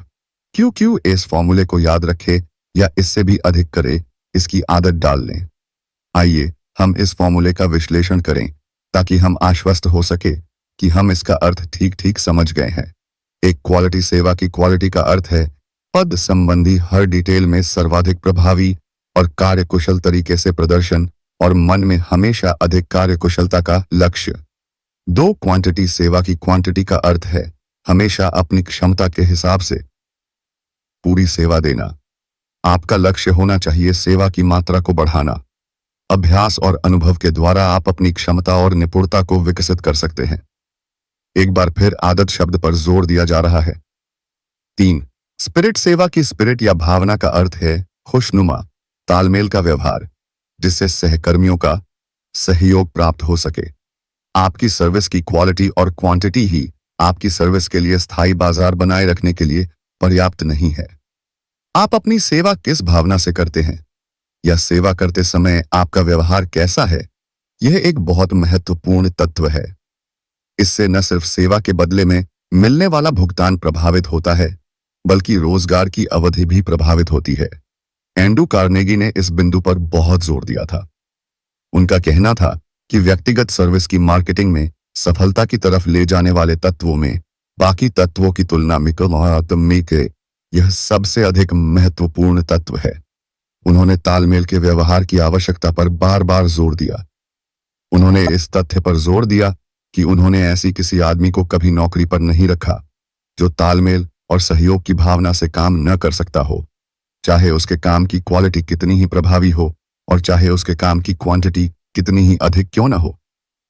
B: QQS फॉर्मूले को याद रखे या इससे भी अधिक करे, इसकी आदत डाल लें। आइए हम इस फॉर्मूले का विश्लेषण करें ताकि हम आश्वस्त हो सके कि हम इसका अर्थ ठीक ठीक समझ गए हैं। एक क्वालिटी सेवा की क्वालिटी का अर्थ है पद संबंधी हर डिटेल में सर्वाधिक प्रभावी और कार्यकुशल तरीके से प्रदर्शन और मन में हमेशा अधिक कार्यकुशलता का लक्ष्य। 2 क्वांटिटी सेवा की क्वांटिटी का अर्थ है हमेशा अपनी क्षमता के हिसाब से पूरी सेवा देना। आपका लक्ष्य होना चाहिए सेवा की मात्रा को बढ़ाना। अभ्यास और अनुभव के द्वारा आप अपनी क्षमता और निपुणता को विकसित कर सकते हैं। एक बार फिर आदत शब्द पर जोर दिया जा रहा है। 3. स्पिरिट सेवा की स्पिरिट या भावना का अर्थ है खुशनुमा, तालमेल का व्यवहार, जिससे सहकर्मियों का सहयोग प्राप्त हो सके। आपकी सर्विस की क्वालिटी और क्वांटिटी ही आपकी सर्विस के लिए स्थायी बाजार बनाए रखने के लिए पर्याप्त नहीं है। आप अपनी सेवा किस भावना से करते हैं या सेवा करते समय आपका व्यवहार कैसा है, यह एक बहुत महत्वपूर्ण तत्व है। इससे न सिर्फ सेवा के बदले में मिलने वाला भुगतान प्रभावित होता है, बल्कि रोजगार की अवधि भी प्रभावित होती है। एंड्रू कार्नेगी ने इस बिंदु पर बहुत जोर दिया था। उनका कहना था कि व्यक्तिगत सर्विस की मार्केटिंग में सफलता की तरफ ले जाने वाले तत्वों में बाकी तत्वों की तुलना में यह सबसे अधिक महत्वपूर्ण तत्व है। उन्होंने तालमेल के व्यवहार की आवश्यकता पर बार बार जोर दिया। उन्होंने इस तथ्य पर जोर दिया कि उन्होंने ऐसी किसी आदमी को कभी नौकरी पर नहीं रखा जो तालमेल और सहयोग की भावना से काम न कर सकता हो, चाहे उसके काम की क्वालिटी कितनी ही प्रभावी हो और चाहे उसके काम की क्वांटिटी कितनी ही अधिक क्यों न हो।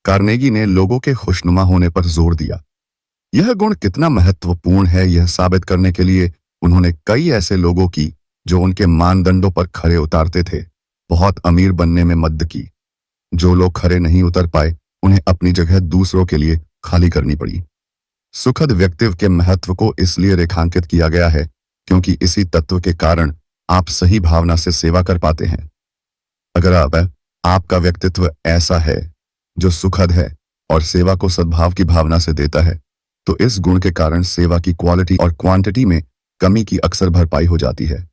B: कार्नेगी ने लोगों के खुशनुमा होने पर जोर दिया। यह गुण कितना महत्वपूर्ण है, यह साबित करने के लिए उन्होंने कई ऐसे लोगों की जो उनके मानदंडों पर खरे उतारते थे, बहुत अमीर बनने में मदद की। जो लोग खरे नहीं उतर पाए, उन्हें अपनी जगह दूसरों के लिए खाली करनी पड़ी। सुखद व्यक्तित्व के महत्व को इसलिए रेखांकित किया गया है क्योंकि इसी तत्व के कारण आप सही भावना से सेवा कर पाते हैं। अगर आपका व्यक्तित्व ऐसा है जो सुखद है और सेवा को सद्भाव की भावना से देता है, तो इस गुण के कारण सेवा की क्वालिटी और क्वांटिटी में कमी की अक्सर भरपाई हो जाती है।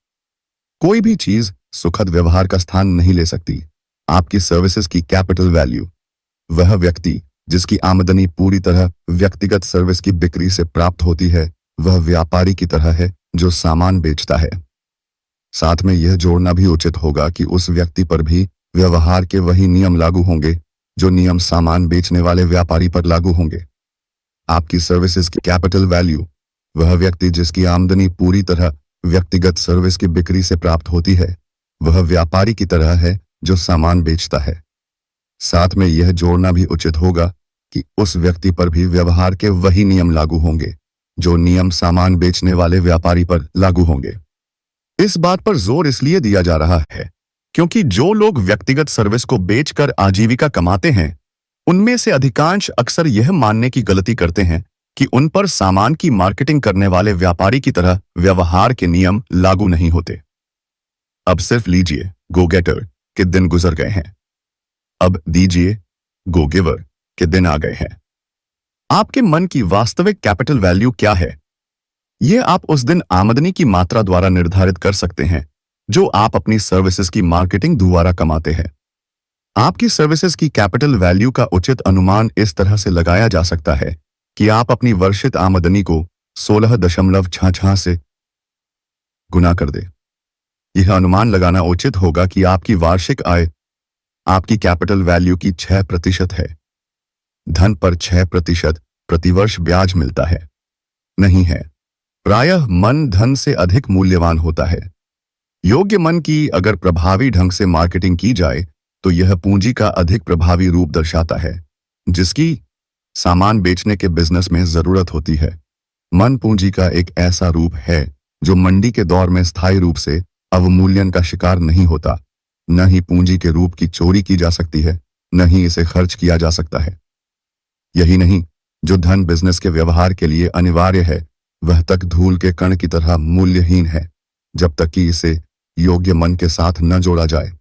B: कोई भी चीज सुखद व्यवहार का स्थान नहीं ले सकती। आपकी सर्विसेज की कैपिटल वैल्यू, वह व्यक्ति जिसकी आमदनी पूरी तरह व्यक्तिगत सर्विस की बिक्री से प्राप्त होती है, वह व्यापारी की तरह है जो सामान बेचता है। साथ में यह जोड़ना भी उचित होगा कि उस व्यक्ति पर भी व्यवहार के वही नियम लागू होंगे जो नियम सामान बेचने वाले व्यापारी पर लागू होंगे। आपकी सर्विसेज की कैपिटल वैल्यू, वह व्यक्ति जिसकी आमदनी पूरी तरह व्यक्तिगत सर्विस की बिक्री से प्राप्त होती है, वह व्यापारी की तरह है जो सामान बेचता है। साथ में यह जोड़ना भी उचित होगा कि उस व्यक्ति पर भी व्यवहार के वही नियम लागू होंगे जो नियम सामान बेचने वाले व्यापारी पर लागू होंगे। इस बात पर जोर इसलिए दिया जा रहा है क्योंकि जो लोग व्यक्तिगत सर्विस को बेचकर आजीविका कमाते हैं, उनमें से अधिकांश अक्सर यह मानने की गलती करते हैं कि उन पर सामान की मार्केटिंग करने वाले व्यापारी की तरह व्यवहार के नियम लागू नहीं होते। अब सिर्फ लीजिए, गो गेटर के दिन गुजर गए हैं। अब दीजिए, गो गिवर के दिन आ गए हैं। आपके मन की वास्तविक कैपिटल वैल्यू क्या है? यह आप उस दिन आमदनी की मात्रा द्वारा निर्धारित कर सकते हैं जो आप अपनी सर्विसेज की मार्केटिंग द्वारा कमाते हैं। आपकी सर्विसेज की कैपिटल वैल्यू का उचित अनुमान इस तरह से लगाया जा सकता है कि आप अपनी वर्षित आमदनी को 16.66 से गुना कर दे। यह अनुमान लगाना उचित होगा कि आपकी वार्षिक आय आपकी कैपिटल वैल्यू की 6% है। धन पर 6% प्रतिवर्ष ब्याज मिलता है, नहीं है। प्रायः मन धन से अधिक मूल्यवान होता है। योग्य मन की अगर प्रभावी ढंग से मार्केटिंग की जाए तो यह पूंजी का अधिक प्रभावी रूप दर्शाता है जिसकी सामान बेचने के बिजनेस में जरूरत होती है। मन पूंजी का एक ऐसा रूप है जो मंडी के दौर में स्थायी रूप से अवमूल्यन का शिकार नहीं होता। न ही पूंजी के रूप की चोरी की जा सकती है, न ही इसे खर्च किया जा सकता है। यही नहीं, जो धन बिजनेस के व्यवहार के लिए अनिवार्य है वह तक धूल के कण की तरह मूल्यहीन है जब तक कि इसे योग्य मन के साथ न जोड़ा जाए।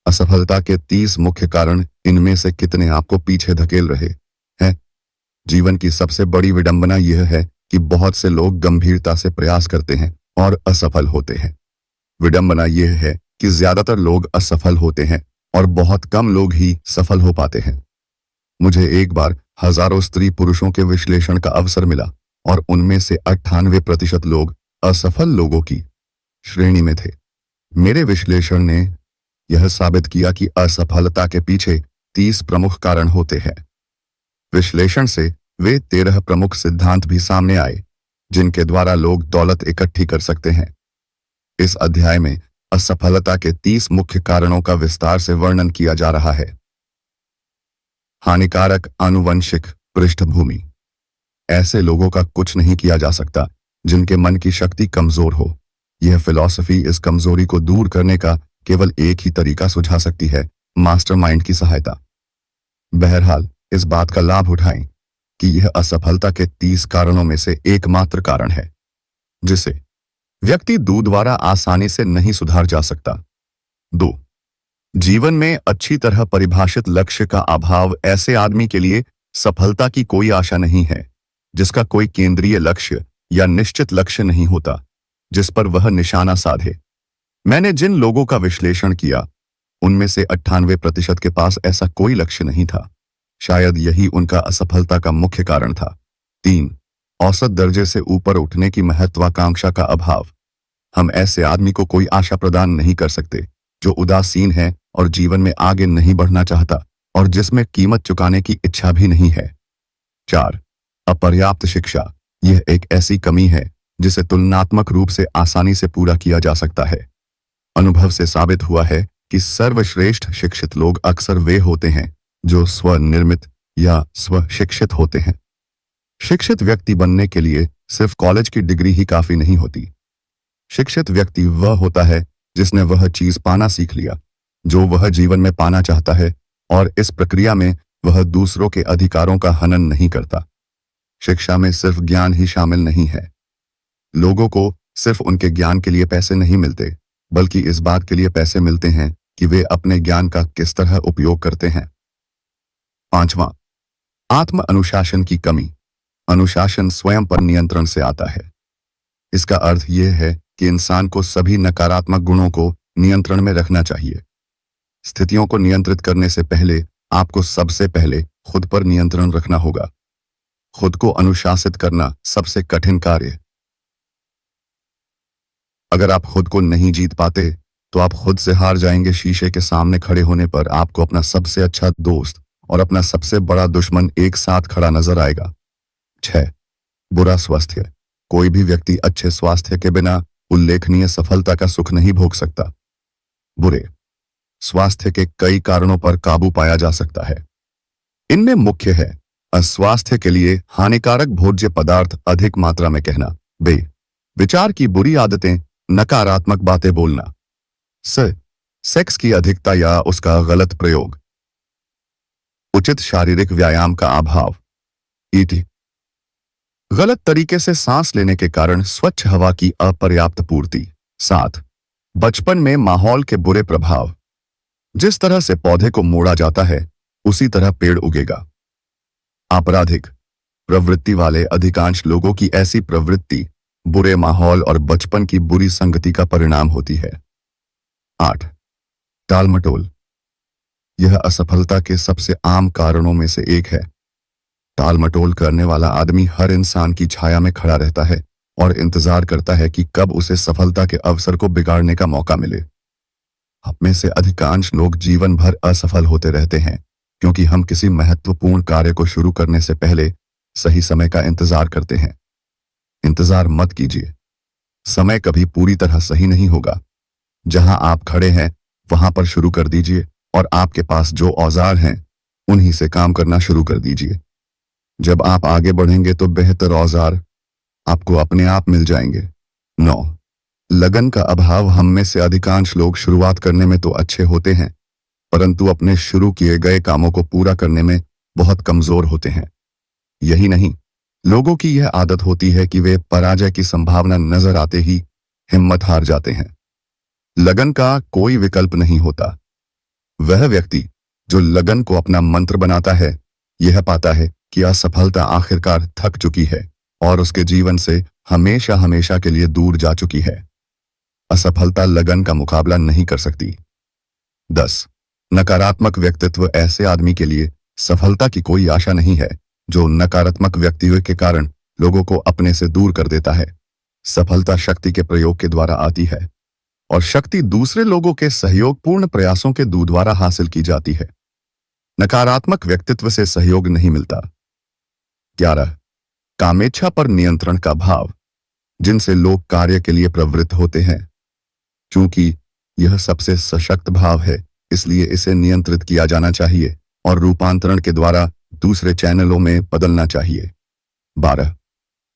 B: असफलता के 30 मुख्य कारण इनमें से कितने आपको पीछे धकेल रहे हैं? जीवन की सबसे बड़ी विडंबना यह है कि बहुत से लोग गंभीरता से प्रयास करते हैं और असफल होते हैं। विडंबना यह है कि ज्यादातर लोग असफल होते हैं और बहुत कम लोग ही सफल हो पाते हैं। मुझे एक बार हजारों स्त्री पुरुषों के विश्लेषण का अवसर मिला और उनमें से 98% लोग असफल लोगों की श्रेणी में थे। मेरे विश्लेषण ने यह साबित किया कि असफलता के पीछे 30 प्रमुख कारण होते हैं। विश्लेषण से वे 13 प्रमुख सिद्धांत भी सामने आए जिनके द्वारा लोग दौलत इकट्ठी कर सकते हैं। इस अध्याय में असफलता के 30 मुख्य कारणों का विस्तार से वर्णन किया जा रहा है। हानिकारक आनुवंशिक पृष्ठभूमि। ऐसे लोगों का कुछ नहीं किया जा सकता जिनके मन की शक्ति कमजोर हो। यह फिलॉसफी इस कमजोरी को दूर करने का केवल एक ही तरीका सुझा सकती है, मास्टरमाइंड की सहायता। बहरहाल, इस बात का लाभ उठाएं कि यह असफलता के 30 कारणों में से एकमात्र कारण है जिसे व्यक्ति द्वारा आसानी से नहीं सुधार जा सकता। 2. जीवन में अच्छी तरह परिभाषित लक्ष्य का अभाव ऐसे आदमी के लिए सफलता की कोई आशा नहीं है जिसका कोई केंद्रीय लक्ष्य या निश्चित लक्ष्य नहीं होता जिस पर वह निशाना साधे। मैंने जिन लोगों का विश्लेषण किया उनमें से 98% के पास ऐसा कोई लक्ष्य नहीं था। शायद यही उनका असफलता का मुख्य कारण था। 3. औसत दर्जे से ऊपर उठने की महत्वाकांक्षा का अभाव। हम ऐसे आदमी को कोई आशा प्रदान नहीं कर सकते जो उदासीन है और जीवन में आगे नहीं बढ़ना चाहता और जिसमें कीमत चुकाने की इच्छा भी नहीं है। 4. अपर्याप्त शिक्षा। यह एक ऐसी कमी है जिसे तुलनात्मक रूप से आसानी से पूरा किया जा सकता है। अनुभव से साबित हुआ है कि सर्वश्रेष्ठ शिक्षित लोग अक्सर वे होते हैं जो स्वनिर्मित या स्वशिक्षित होते हैं। शिक्षित व्यक्ति बनने के लिए सिर्फ कॉलेज की डिग्री ही काफी नहीं होती। शिक्षित व्यक्ति वह होता है जिसने वह चीज पाना सीख लिया जो वह जीवन में पाना चाहता है और इस प्रक्रिया में वह दूसरों के अधिकारों का हनन नहीं करता। शिक्षा में सिर्फ ज्ञान ही शामिल नहीं है। लोगों को सिर्फ उनके ज्ञान के लिए पैसे नहीं मिलते, बल्कि इस बात के लिए पैसे मिलते हैं कि वे अपने ज्ञान का किस तरह उपयोग करते हैं। 5वां, आत्म अनुशासन की कमी। अनुशासन स्वयं पर नियंत्रण से आता है। इसका अर्थ यह है कि इंसान को सभी नकारात्मक गुणों को नियंत्रण में रखना चाहिए। स्थितियों को नियंत्रित करने से पहले आपको सबसे पहले खुद पर नियंत्रण रखना होगा। खुद को अनुशासित करना सबसे कठिन कार्य। अगर आप खुद को नहीं जीत पाते तो आप खुद से हार जाएंगे। शीशे के सामने खड़े होने पर आपको अपना सबसे अच्छा दोस्त और अपना सबसे बड़ा दुश्मन एक साथ खड़ा नजर आएगा। 6. बुरा स्वास्थ्य। कोई भी व्यक्ति अच्छे स्वास्थ्य के बिना उल्लेखनीय सफलता का सुख नहीं भोग सकता। बुरे स्वास्थ्य के कई कारणों पर काबू पाया जा सकता है। इनमें मुख्य है अस्वास्थ्य के लिए हानिकारक भोज्य पदार्थ अधिक मात्रा में कहना, विचार की बुरी आदतें, नकारात्मक बातें बोलना, सेक्स की अधिकता या उसका गलत प्रयोग, उचित शारीरिक व्यायाम का अभाव, गलत तरीके से सांस लेने के कारण स्वच्छ हवा की अपर्याप्त पूर्ति। 7. बचपन में माहौल के बुरे प्रभाव। जिस तरह से पौधे को मोड़ा जाता है उसी तरह पेड़ उगेगा। आपराधिक प्रवृत्ति वाले अधिकांश लोगों की ऐसी प्रवृत्ति बुरे माहौल और बचपन की बुरी संगति का परिणाम होती है। 8. टालमटोल। यह असफलता के सबसे आम कारणों में से एक है। टालमटोल करने वाला आदमी हर इंसान की छाया में खड़ा रहता है और इंतजार करता है कि कब उसे सफलता के अवसर को बिगाड़ने का मौका मिले। हम में से अधिकांश लोग जीवन भर असफल होते रहते हैं क्योंकि हम किसी महत्वपूर्ण कार्य को शुरू करने से पहले सही समय का इंतजार करते हैं। इंतजार मत कीजिए। समय कभी पूरी तरह सही नहीं होगा। जहां आप खड़े हैं वहां पर शुरू कर दीजिए और आपके पास जो औजार हैं उन्हीं से काम करना शुरू कर दीजिए। जब आप आगे बढ़ेंगे तो बेहतर औजार आपको अपने आप मिल जाएंगे। 9. लगन का अभाव। हम में से अधिकांश लोग शुरुआत करने में तो अच्छे होते हैं परंतु अपने शुरू किए गए कामों को पूरा करने में बहुत कमजोर होते हैं। यही नहीं, लोगों की यह आदत होती है कि वे पराजय की संभावना नजर आते ही हिम्मत हार जाते हैं। लगन का कोई विकल्प नहीं होता। वह व्यक्ति जो लगन को अपना मंत्र बनाता है यह पाता है कि असफलता आखिरकार थक चुकी है और उसके जीवन से हमेशा हमेशा के लिए दूर जा चुकी है। असफलता लगन का मुकाबला नहीं कर सकती। 10. नकारात्मक व्यक्तित्व। ऐसे आदमी के लिए सफलता की कोई आशा नहीं है जो नकारात्मक व्यक्तित्व के कारण लोगों को अपने से दूर कर देता है। सफलता शक्ति के प्रयोग के द्वारा आती है और शक्ति दूसरे लोगों के सहयोगपूर्ण प्रयासों के द्वारा हासिल की जाती है। नकारात्मक व्यक्तित्व से सहयोग नहीं मिलता। 11. कामेच्छा पर नियंत्रण का भाव। जिनसे लोग कार्य के लिए प्रवृत्त होते हैं। चूंकि यह सबसे सशक्त भाव है इसलिए इसे नियंत्रित किया जाना चाहिए और रूपांतरण के द्वारा दूसरे चैनलों में बदलना चाहिए। 12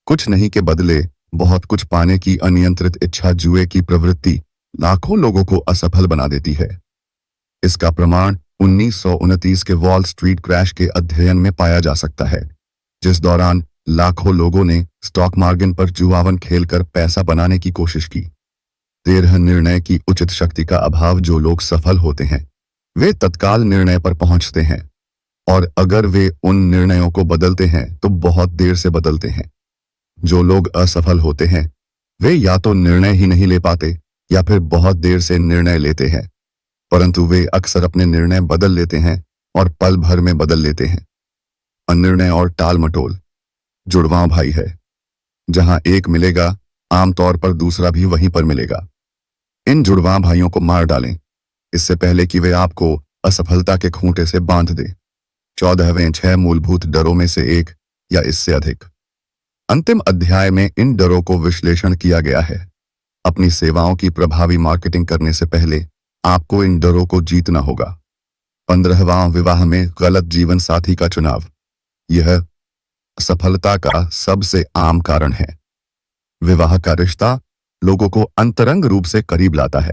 B: कुछ नहीं के बदले बहुत कुछ पाने की अनियंत्रित इच्छा जुए की प्रवृत्ति लाखों लोगों को असफल बना देती है। इसका प्रमाण 1929 के वॉल स्ट्रीट क्रैश के अध्ययन में पाया जा सकता है, जिस दौरान लाखों लोगों ने स्टॉक मार्केट पर जुआवन खेलकर पैसा बनाने की कोशिश की। 13 निर्णय की उचित शक्ति का अभाव। जो लोग सफल होते हैं वे तत्काल निर्णय पर पहुंचते हैं, और अगर वे उन निर्णयों को बदलते हैं तो बहुत देर से बदलते हैं। जो लोग असफल होते हैं वे या तो निर्णय ही नहीं ले पाते या फिर बहुत देर से निर्णय लेते हैं, परंतु वे अक्सर अपने निर्णय बदल लेते हैं और पल भर में बदल लेते हैं। अनिर्णय और टाल मटोल जुड़वां भाई है। जहां एक मिलेगा आमतौर पर दूसरा भी वहीं पर मिलेगा। इन जुड़वां भाइयों को मार डालें इससे पहले कि वे आपको असफलता के खूंटे से बांध दे। 14वें 6 मूलभूत डरों में से एक या इससे अधिक। अंतिम अध्याय में इन डरों को विश्लेषण किया गया है। अपनी सेवाओं की प्रभावी मार्केटिंग करने से पहले आपको इन डरों को जीतना होगा। 15वां विवाह में गलत जीवन साथी का चुनाव। यह असफलता का सबसे आम कारण है। विवाह का रिश्ता लोगों को अंतरंग रूप से करीब लाता है।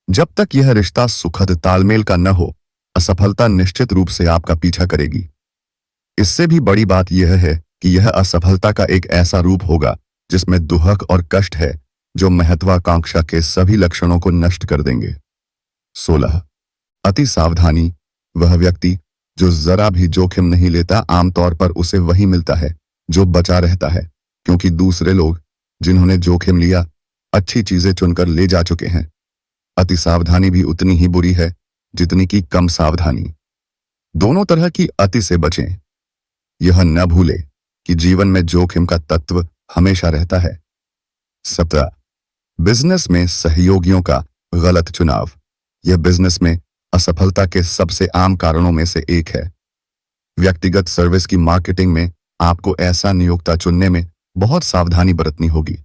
B: जब तक यह रिश्ता सुखद तालमेल का न हो, असफलता निश्चित रूप से आपका पीछा करेगी। इससे भी बड़ी बात यह है कि यह असफलता का एक ऐसा रूप होगा जिसमें दुहक और कष्ट है, जो महत्वाकांक्षा के सभी लक्षणों को नष्ट कर देंगे। 16 अति सावधानी। वह व्यक्ति जो जरा भी जोखिम नहीं लेता, आमतौर पर उसे वही मिलता है जो बचा रहता है, क्योंकि दूसरे लोग जिन्होंने जोखिम लिया अच्छी चीजें चुनकर ले जा चुके हैं। अति सावधानी भी उतनी ही बुरी है जितनी की कम सावधानी। दोनों तरह की अति से बचें। यह न भूलें कि जीवन में जोखिम का तत्व हमेशा रहता है। 17 बिजनेस में सहयोगियों का गलत चुनाव। यह बिजनेस में असफलता के सबसे आम कारणों में से एक है। व्यक्तिगत सर्विस की मार्केटिंग में आपको ऐसा नियोक्ता चुनने में बहुत सावधानी बरतनी होगी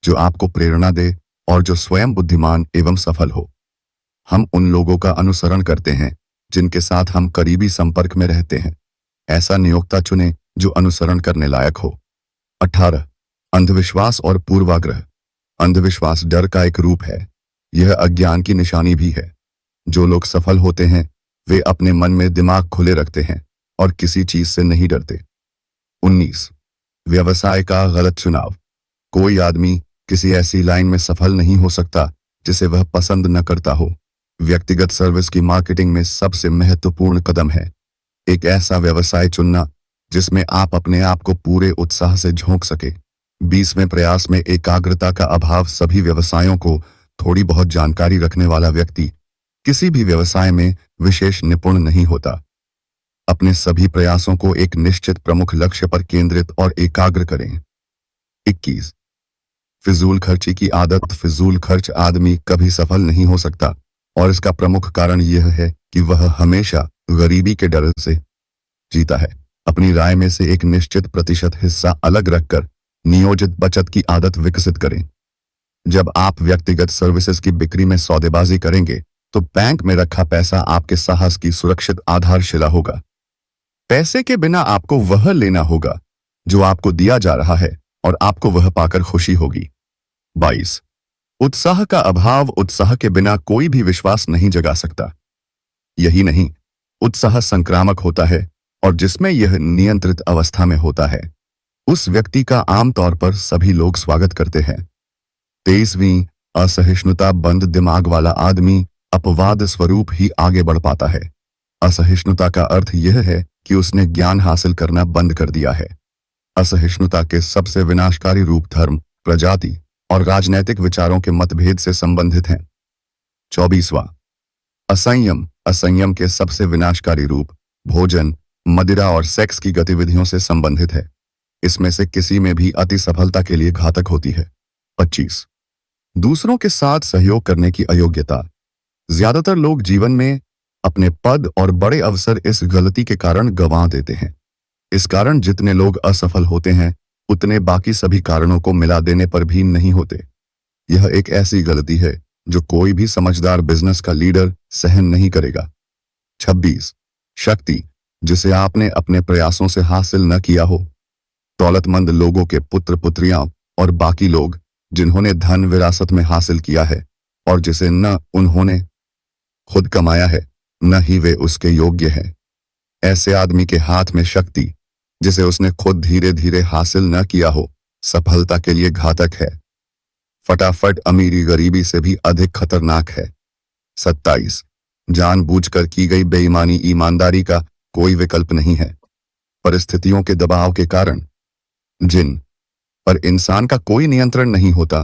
B: जो आपको प्रेरणा दे और जो स्वयं बुद्धिमान एवं सफल हो। हम उन लोगों का अनुसरण करते हैं जिनके साथ हम करीबी संपर्क में रहते हैं। ऐसा नियोक्ता चुनें जो अनुसरण करने लायक हो। 18 अंधविश्वास और पूर्वाग्रह। अंधविश्वास डर का एक रूप है। यह अज्ञान की निशानी भी है। जो लोग सफल होते हैं वे अपने मन में दिमाग खुले रखते हैं और किसी चीज से नहीं डरते। 19 व्यवसाय का गलत चुनाव। कोई आदमी किसी ऐसी लाइन में सफल नहीं हो सकता जिसे वह पसंद न करता हो। व्यक्तिगत सर्विस की मार्केटिंग में सबसे महत्वपूर्ण कदम है एक ऐसा व्यवसाय चुनना जिसमें आप अपने आप को पूरे उत्साह से झोंक सके। 20वें प्रयास में एकाग्रता का अभाव। सभी व्यवसायों को थोड़ी बहुत जानकारी रखने वाला व्यक्ति किसी भी व्यवसाय में विशेष निपुण नहीं होता। अपने सभी प्रयासों को एक निश्चित प्रमुख लक्ष्य पर केंद्रित और एकाग्र करें। 21 फिजूल खर्ची की आदत। फिजूल खर्च आदमी कभी सफल नहीं हो सकता और इसका प्रमुख कारण यह है कि वह हमेशा गरीबी के डर से जीता है। अपनी राय में से एक निश्चित प्रतिशत हिस्सा अलग रखकर नियोजित बचत की आदत विकसित करें। जब आप व्यक्तिगत सर्विसेज की बिक्री में सौदेबाजी करेंगे तो बैंक में रखा पैसा आपके साहस की सुरक्षित आधारशिला होगा। पैसे के बिना आपको वह लेना होगा जो आपको दिया जा रहा है और आपको वह पाकर खुशी होगी। 22 उत्साह का अभाव। उत्साह के बिना कोई भी विश्वास नहीं जगा सकता। यही नहीं, उत्साह संक्रामक होता है और जिसमें यह नियंत्रित अवस्था में होता है उस व्यक्ति का आमतौर पर सभी लोग स्वागत करते हैं। 23वीं असहिष्णुता। बंद दिमाग वाला आदमी अपवाद स्वरूप ही आगे बढ़ पाता है। असहिष्णुता का अर्थ यह है कि उसने ज्ञान हासिल करना बंद कर दिया है। असहिष्णुता के सबसे विनाशकारी रूप धर्म, प्रजाति और राजनैतिक विचारों के मतभेद से संबंधित हैं। 24वां असंयम। असंयम के सबसे विनाशकारी रूप भोजन, मदिरा और सेक्स की गतिविधियों से संबंधित है। इसमें से किसी में भी अति सफलता के लिए घातक होती है। 25 दूसरों के साथ सहयोग करने की अयोग्यता। ज्यादातर लोग जीवन में अपने पद और बड़े अवसर इस गलती के कारण गंवा देते हैं। इस कारण जितने लोग असफल होते हैं उतने बाकी सभी कारणों को मिला देने पर भी नहीं होते। यह एक ऐसी गलती है जो कोई भी समझदार बिजनेस का लीडर सहन नहीं करेगा। 26 शक्ति जिसे आपने अपने प्रयासों से हासिल न किया हो। दौलतमंद लोगों के पुत्र पुत्रियां और बाकी लोग जिन्होंने धन विरासत में हासिल किया है और जिसे न उन्होंने खुद कमाया है न ही वे उसके योग्य हैं। ऐसे आदमी के हाथ में शक्ति जिसे उसने खुद धीरे धीरे हासिल न किया हो सफलता के लिए घातक है। फटाफट अमीरी गरीबी से भी अधिक खतरनाक है। 27 जानबूझकर की गई बेईमानी ईमानदारी का कोई विकल्प नहीं है। परिस्थितियों के दबाव के कारण जिन पर इंसान का कोई नियंत्रण नहीं होता,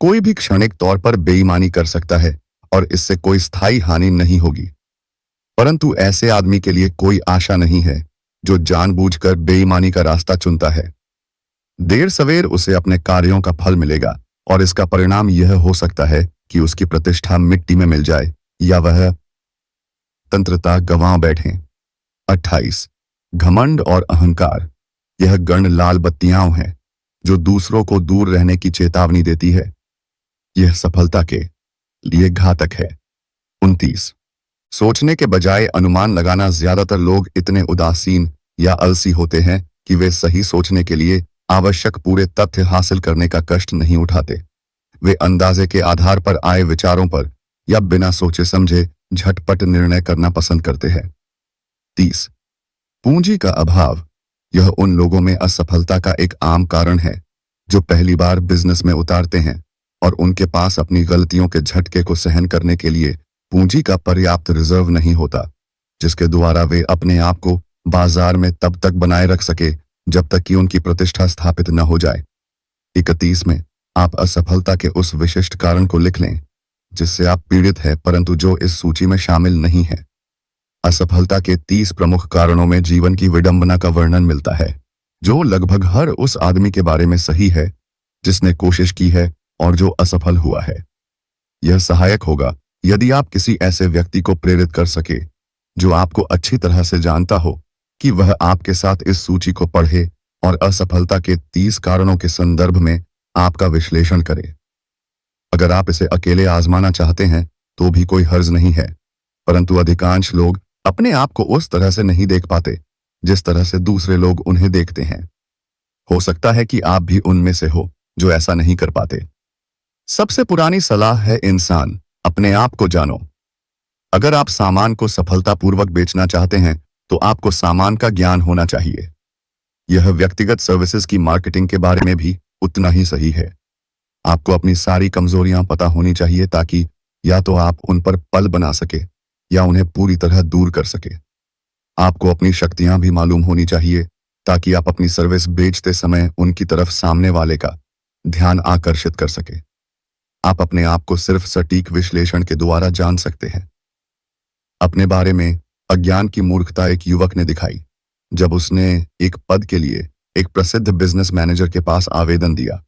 B: कोई भी क्षणिक तौर पर बेईमानी कर सकता है और इससे कोई स्थायी हानि नहीं होगी। परंतु ऐसे आदमी के लिए कोई आशा नहीं है जो जानबूझकर बेईमानी का रास्ता चुनता है। देर सवेर उसे अपने कार्यों का फल मिलेगा और इसका परिणाम यह हो सकता है कि उसकी प्रतिष्ठा मिट्टी में मिल जाए या वह तंत्रता गंवा बैठे। 28 घमंड और अहंकार यह गण लाल बत्तियां हैं जो दूसरों को दूर रहने की चेतावनी देती है। यह सफलता के लिए घातक है। 29 सोचने के बजाय अनुमान लगाना ज्यादातर लोग इतने उदासीन या आलसी होते हैं कि वे सही सोचने के लिए आवश्यक पूरे तथ्य हासिल करने का कष्ट नहीं उठाते। वे अंदाजे के आधार पर आए विचारों पर या बिना सोचे समझे झटपट निर्णय करना पसंद करते हैं। 30 पूंजी का अभाव यह उन लोगों में असफलता का एक आम कारण है जो पहली बार बिजनेस में उतारते हैं और उनके पास अपनी गलतियों के झटके को सहन करने के लिए पूंजी का पर्याप्त रिजर्व नहीं होता, जिसके द्वारा वे अपने आप को बाजार में तब तक बनाए रख सके जब तक कि उनकी प्रतिष्ठा स्थापित न हो जाए। 31 में आप असफलता के उस विशिष्ट कारण को लिख लें जिससे आप पीड़ित हैं परंतु जो इस सूची में शामिल नहीं है। असफलता के 30 प्रमुख कारणों में जीवन की विडंबना का वर्णन मिलता है जो लगभग हर उस आदमी के बारे में सही है जिसने कोशिश की है और जो असफल हुआ है। यह सहायक होगा यदि आप किसी ऐसे व्यक्ति को प्रेरित कर सके जो आपको अच्छी तरह से जानता हो कि वह आपके साथ इस सूची को पढ़े और असफलता के 30 कारणों के संदर्भ में आपका विश्लेषण करे। अगर आप इसे अकेले आजमाना चाहते हैं तो भी कोई हर्ज नहीं है, परंतु अधिकांश लोग अपने आप को उस तरह से नहीं देख पाते जिस तरह से दूसरे लोग उन्हें देखते हैं। हो सकता है कि आप भी उनमें से हो जो ऐसा नहीं कर पाते। सबसे पुरानी सलाह है इंसान अपने आप को जानो। अगर आप सामान को सफलतापूर्वक बेचना चाहते हैं तो आपको सामान का ज्ञान होना चाहिए। यह व्यक्तिगत सर्विसेज की मार्केटिंग के बारे में भी उतना ही सही है। आपको अपनी सारी कमजोरियां पता होनी चाहिए ताकि या तो आप उन पर पल बना सके या उन्हें पूरी तरह दूर कर सके। आपको अपनी शक्तियां भी मालूम होनी चाहिए ताकि आप अपनी सर्विस बेचते समय उनकी तरफ सामने वाले का ध्यान आकर्षित कर सके। आप अपने आप को सिर्फ सटीक विश्लेषण के द्वारा जान सकते हैं। अपने बारे में अज्ञान की मूर्खता एक युवक ने दिखाई जब उसने एक पद के लिए एक प्रसिद्ध बिजनेस मैनेजर के पास आवेदन दिया।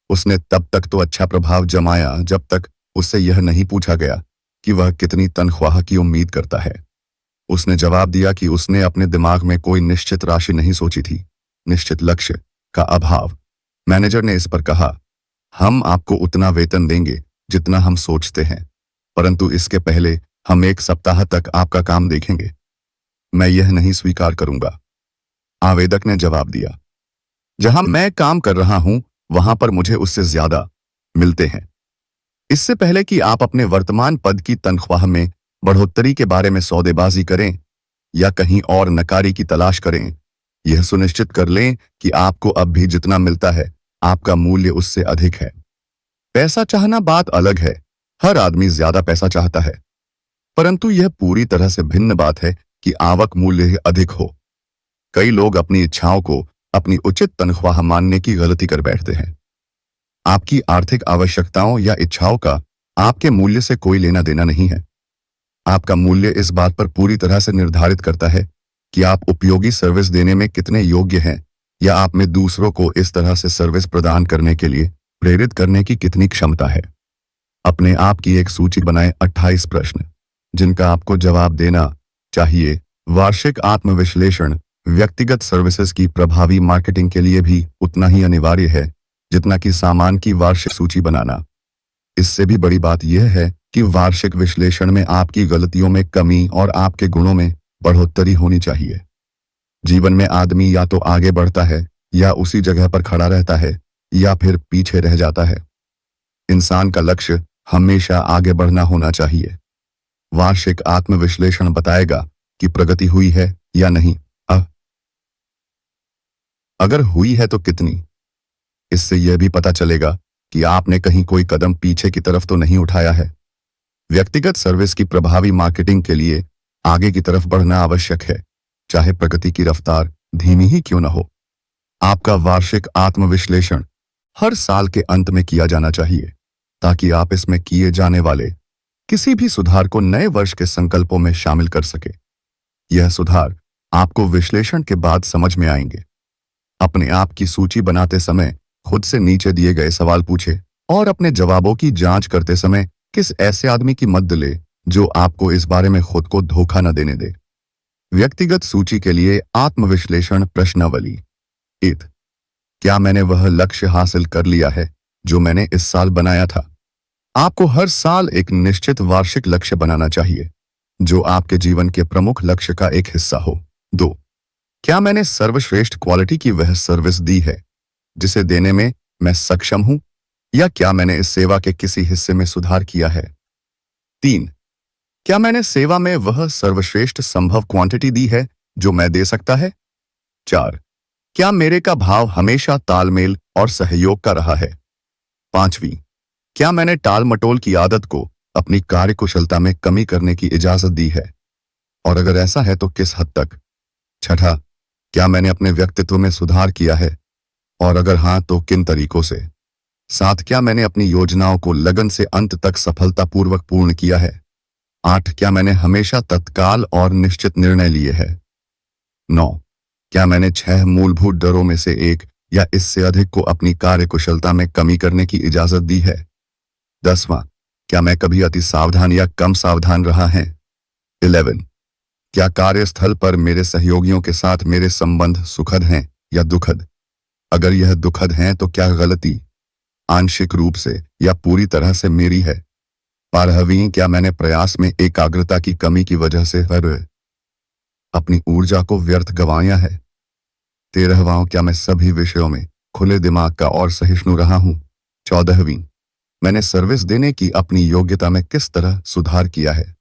B: उसने तब तक तो अच्छा प्रभाव जमाया जब तक उससे यह नहीं पूछा गया कि वह कितनी तनख्वाह की उम्मीद करता है। उसने जवाब दिया कि उसने अपने दिमाग में कोई निश्चित राशि नहीं सोची थी। निश्चित लक्ष्य का अभाव। मैनेजर ने इस पर कहा, हम आपको उतना वेतन देंगे जितना हम सोचते हैं, परंतु इसके पहले हम 1 सप्ताह तक आपका काम देखेंगे। मैं यह नहीं स्वीकार करूंगा। आवेदक ने जवाब दिया, जहां मैं काम कर रहा हूं वहां पर मुझे उससे ज्यादा मिलते हैं। इससे पहले कि आप अपने वर्तमान पद की तनख्वाह में बढ़ोतरी के बारे में सौदेबाजी करें या कहीं और नकारी की तलाश करें, यह सुनिश्चित कर लें कि आपको अब भी जितना मिलता है आपका मूल्य उससे अधिक है। पैसा चाहना बात अलग है, हर आदमी ज्यादा पैसा चाहता है, परंतु यह पूरी तरह से भिन्न बात है कि आवक मूल्य अधिक हो। कई लोग अपनी इच्छाओं को अपनी उचित तनख्वाह मानने की गलती कर बैठते हैं। आपकी आर्थिक आवश्यकताओं या इच्छाओं का आपके मूल्य से कोई लेना देना नहीं है। आपका मूल्य इस बात पर पूरी तरह से निर्धारित करता है कि आप उपयोगी सर्विस देने में कितने योग्य हैं या आप में दूसरों को इस तरह से सर्विस प्रदान करने के लिए प्रेरित करने की कितनी क्षमता है। अपने आप की एक सूची बनाएं। 28 प्रश्न जिनका आपको जवाब देना चाहिए। वार्षिक आत्मविश्लेषण व्यक्तिगत सर्विसेज की प्रभावी मार्केटिंग के लिए भी उतना ही अनिवार्य है जितना कि सामान की वार्षिक सूची बनाना। इससे भी बड़ी बात यह है कि वार्षिक विश्लेषण में आपकी गलतियों में कमी और आपके गुणों में बढ़ोतरी होनी चाहिए। जीवन में आदमी या तो आगे बढ़ता है या उसी जगह पर खड़ा रहता है या फिर पीछे रह जाता है। इंसान का लक्ष्य हमेशा आगे बढ़ना होना चाहिए। वार्षिक आत्मविश्लेषण बताएगा कि प्रगति हुई है या नहीं। अगर हुई है तो कितनी। इससे यह भी पता चलेगा कि आपने कहीं कोई कदम पीछे की तरफ तो नहीं उठाया है। व्यक्तिगत सर्विस की प्रभावी मार्केटिंग के लिए आगे की तरफ बढ़ना आवश्यक है, चाहे प्रगति की रफ्तार धीमी ही क्यों न हो। आपका वार्षिक आत्मविश्लेषण हर साल के अंत में किया जाना चाहिए, ताकि आप इसमें किए जाने वाले किसी भी सुधार को नए वर्ष के संकल्पों में शामिल कर सके। यह सुधार आपको विश्लेषण के बाद समझ में आएंगे। अपने आप की सूची बनाते समय खुद से नीचे दिए गए सवाल पूछे और अपने जवाबों की जांच करते समय किस ऐसे आदमी की मदद ले जो आपको इस बारे में खुद को धोखा न देने दे। व्यक्तिगत सूची के लिए आत्मविश्लेषण प्रश्नावली। 1. क्या मैंने वह लक्ष्य हासिल कर लिया है जो मैंने इस साल बनाया था? आपको हर साल एक निश्चित वार्षिक लक्ष्य बनाना चाहिए, जो आपके जीवन के प्रमुख लक्ष्य का एक हिस्सा हो। 2. क्या मैंने सर्वश्रेष्ठ क्वालिटी की वह सर्विस दी है जिसे देने में मैं सक्षम हूं, या क्या मैंने इस सेवा के किसी हिस्से में सुधार किया है? 3. क्या मैंने सेवा में वह सर्वश्रेष्ठ संभव क्वांटिटी दी है जो मैं दे सकता है? 4. क्या मेरे का भाव हमेशा तालमेल और सहयोग का रहा है? 5वीं, क्या मैंने टाल मटोल की आदत को अपनी कार्यकुशलता में कमी करने की इजाजत दी है, और अगर ऐसा है तो किस हद तक? 6. क्या मैंने अपने व्यक्तित्व में सुधार किया है, और अगर हां तो किन तरीकों से? 7. क्या मैंने अपनी योजनाओं को लगन से अंत तक सफलतापूर्वक पूर्ण किया है? 8. क्या मैंने हमेशा तत्काल और निश्चित निर्णय लिए हैं? 9. क्या मैंने 6 मूलभूत डरों में से एक या इससे अधिक को अपनी कार्यकुशलता में कमी करने की इजाजत दी है? 10वां, क्या मैं कभी अति सावधान या कम सावधान रहा है? 11. क्या कार्यस्थल पर मेरे सहयोगियों के साथ मेरे संबंध सुखद हैं या दुखद? अगर यह दुखद हैं तो क्या गलती आंशिक रूप से या पूरी तरह से मेरी है? 12वीं, क्या मैंने प्रयास में एकाग्रता की कमी की वजह से अपनी ऊर्जा को व्यर्थ गंवाया है? 13वां, क्या मैं सभी विषयों में खुले दिमाग का और सहिष्णु रहा हूं? 14वीं, मैंने सर्विस देने की अपनी योग्यता में किस तरह सुधार किया है?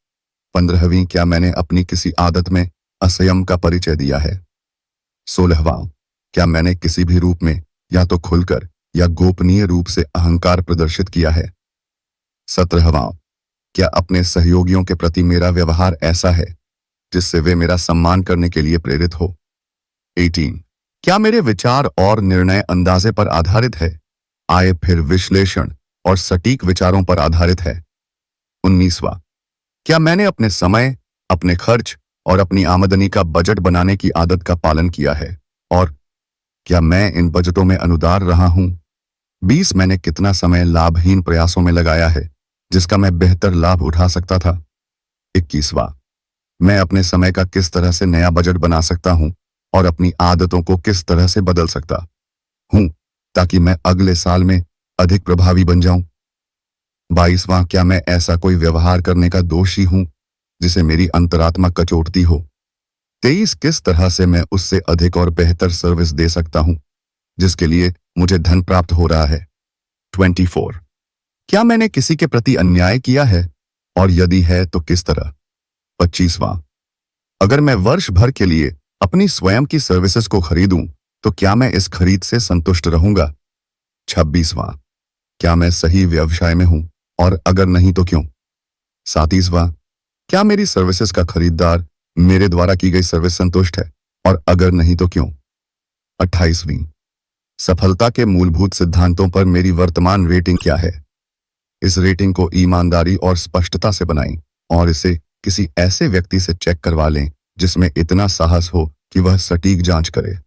B: 15वीं, क्या मैंने अपनी किसी आदत में असंयम का परिचय दिया है? 16वां, क्या मैंने किसी भी रूप में या तो खुलकर या गोपनीय रूप से अहंकार प्रदर्शित किया है? 17वां, क्या अपने सहयोगियों के प्रति मेरा व्यवहार ऐसा है जिससे वे मेरा सम्मान करने के लिए प्रेरित हो? 18, क्या मेरे विचार और निर्णय अंदाजे पर आधारित है, आए फिर विश्लेषण और सटीक विचारों पर आधारित है? 19वां, क्या मैंने अपने समय, अपने खर्च और अपनी आमदनी का बजट बनाने की आदत का पालन किया है, और क्या मैं इन बजटों में अनुदार रहा हूं? 20, मैंने कितना समय लाभहीन प्रयासों में लगाया है जिसका मैं बेहतर लाभ उठा सकता था? 21वां, मैं अपने समय का किस तरह से नया बजट बना सकता हूं और अपनी आदतों को किस तरह से बदल सकता हूं ताकि मैं अगले साल में अधिक प्रभावी बन जाऊं? 22वां, क्या मैं ऐसा कोई व्यवहार करने का दोषी हूं जिसे मेरी अंतरात्मा कचोटती हो? 23, किस तरह से मैं उससे अधिक और बेहतर सर्विस दे सकता हूं जिसके लिए मुझे धन प्राप्त हो रहा है? 24, क्या मैंने किसी के प्रति अन्याय किया है, और यदि है तो किस तरह? 25वां, अगर मैं वर्ष भर के लिए अपनी स्वयं की सर्विसेज को खरीदूं तो क्या मैं इस खरीद से संतुष्ट रहूंगा? 26वां, क्या मैं सही व्यवसाय में हूं, और अगर नहीं तो क्यों? 27वां, क्या मेरी सर्विसेज का खरीदार मेरे द्वारा की गई सर्विस संतुष्ट है, और अगर नहीं तो क्यों? 28वीं, सफलता के मूलभूत सिद्धांतों पर मेरी वर्तमान रेटिंग क्या है? इस रेटिंग को ईमानदारी और स्पष्टता से बनाएं और इसे किसी ऐसे व्यक्ति से चेक करवा लें जिसमें इतना साहस हो कि वह सटीक जांच करे।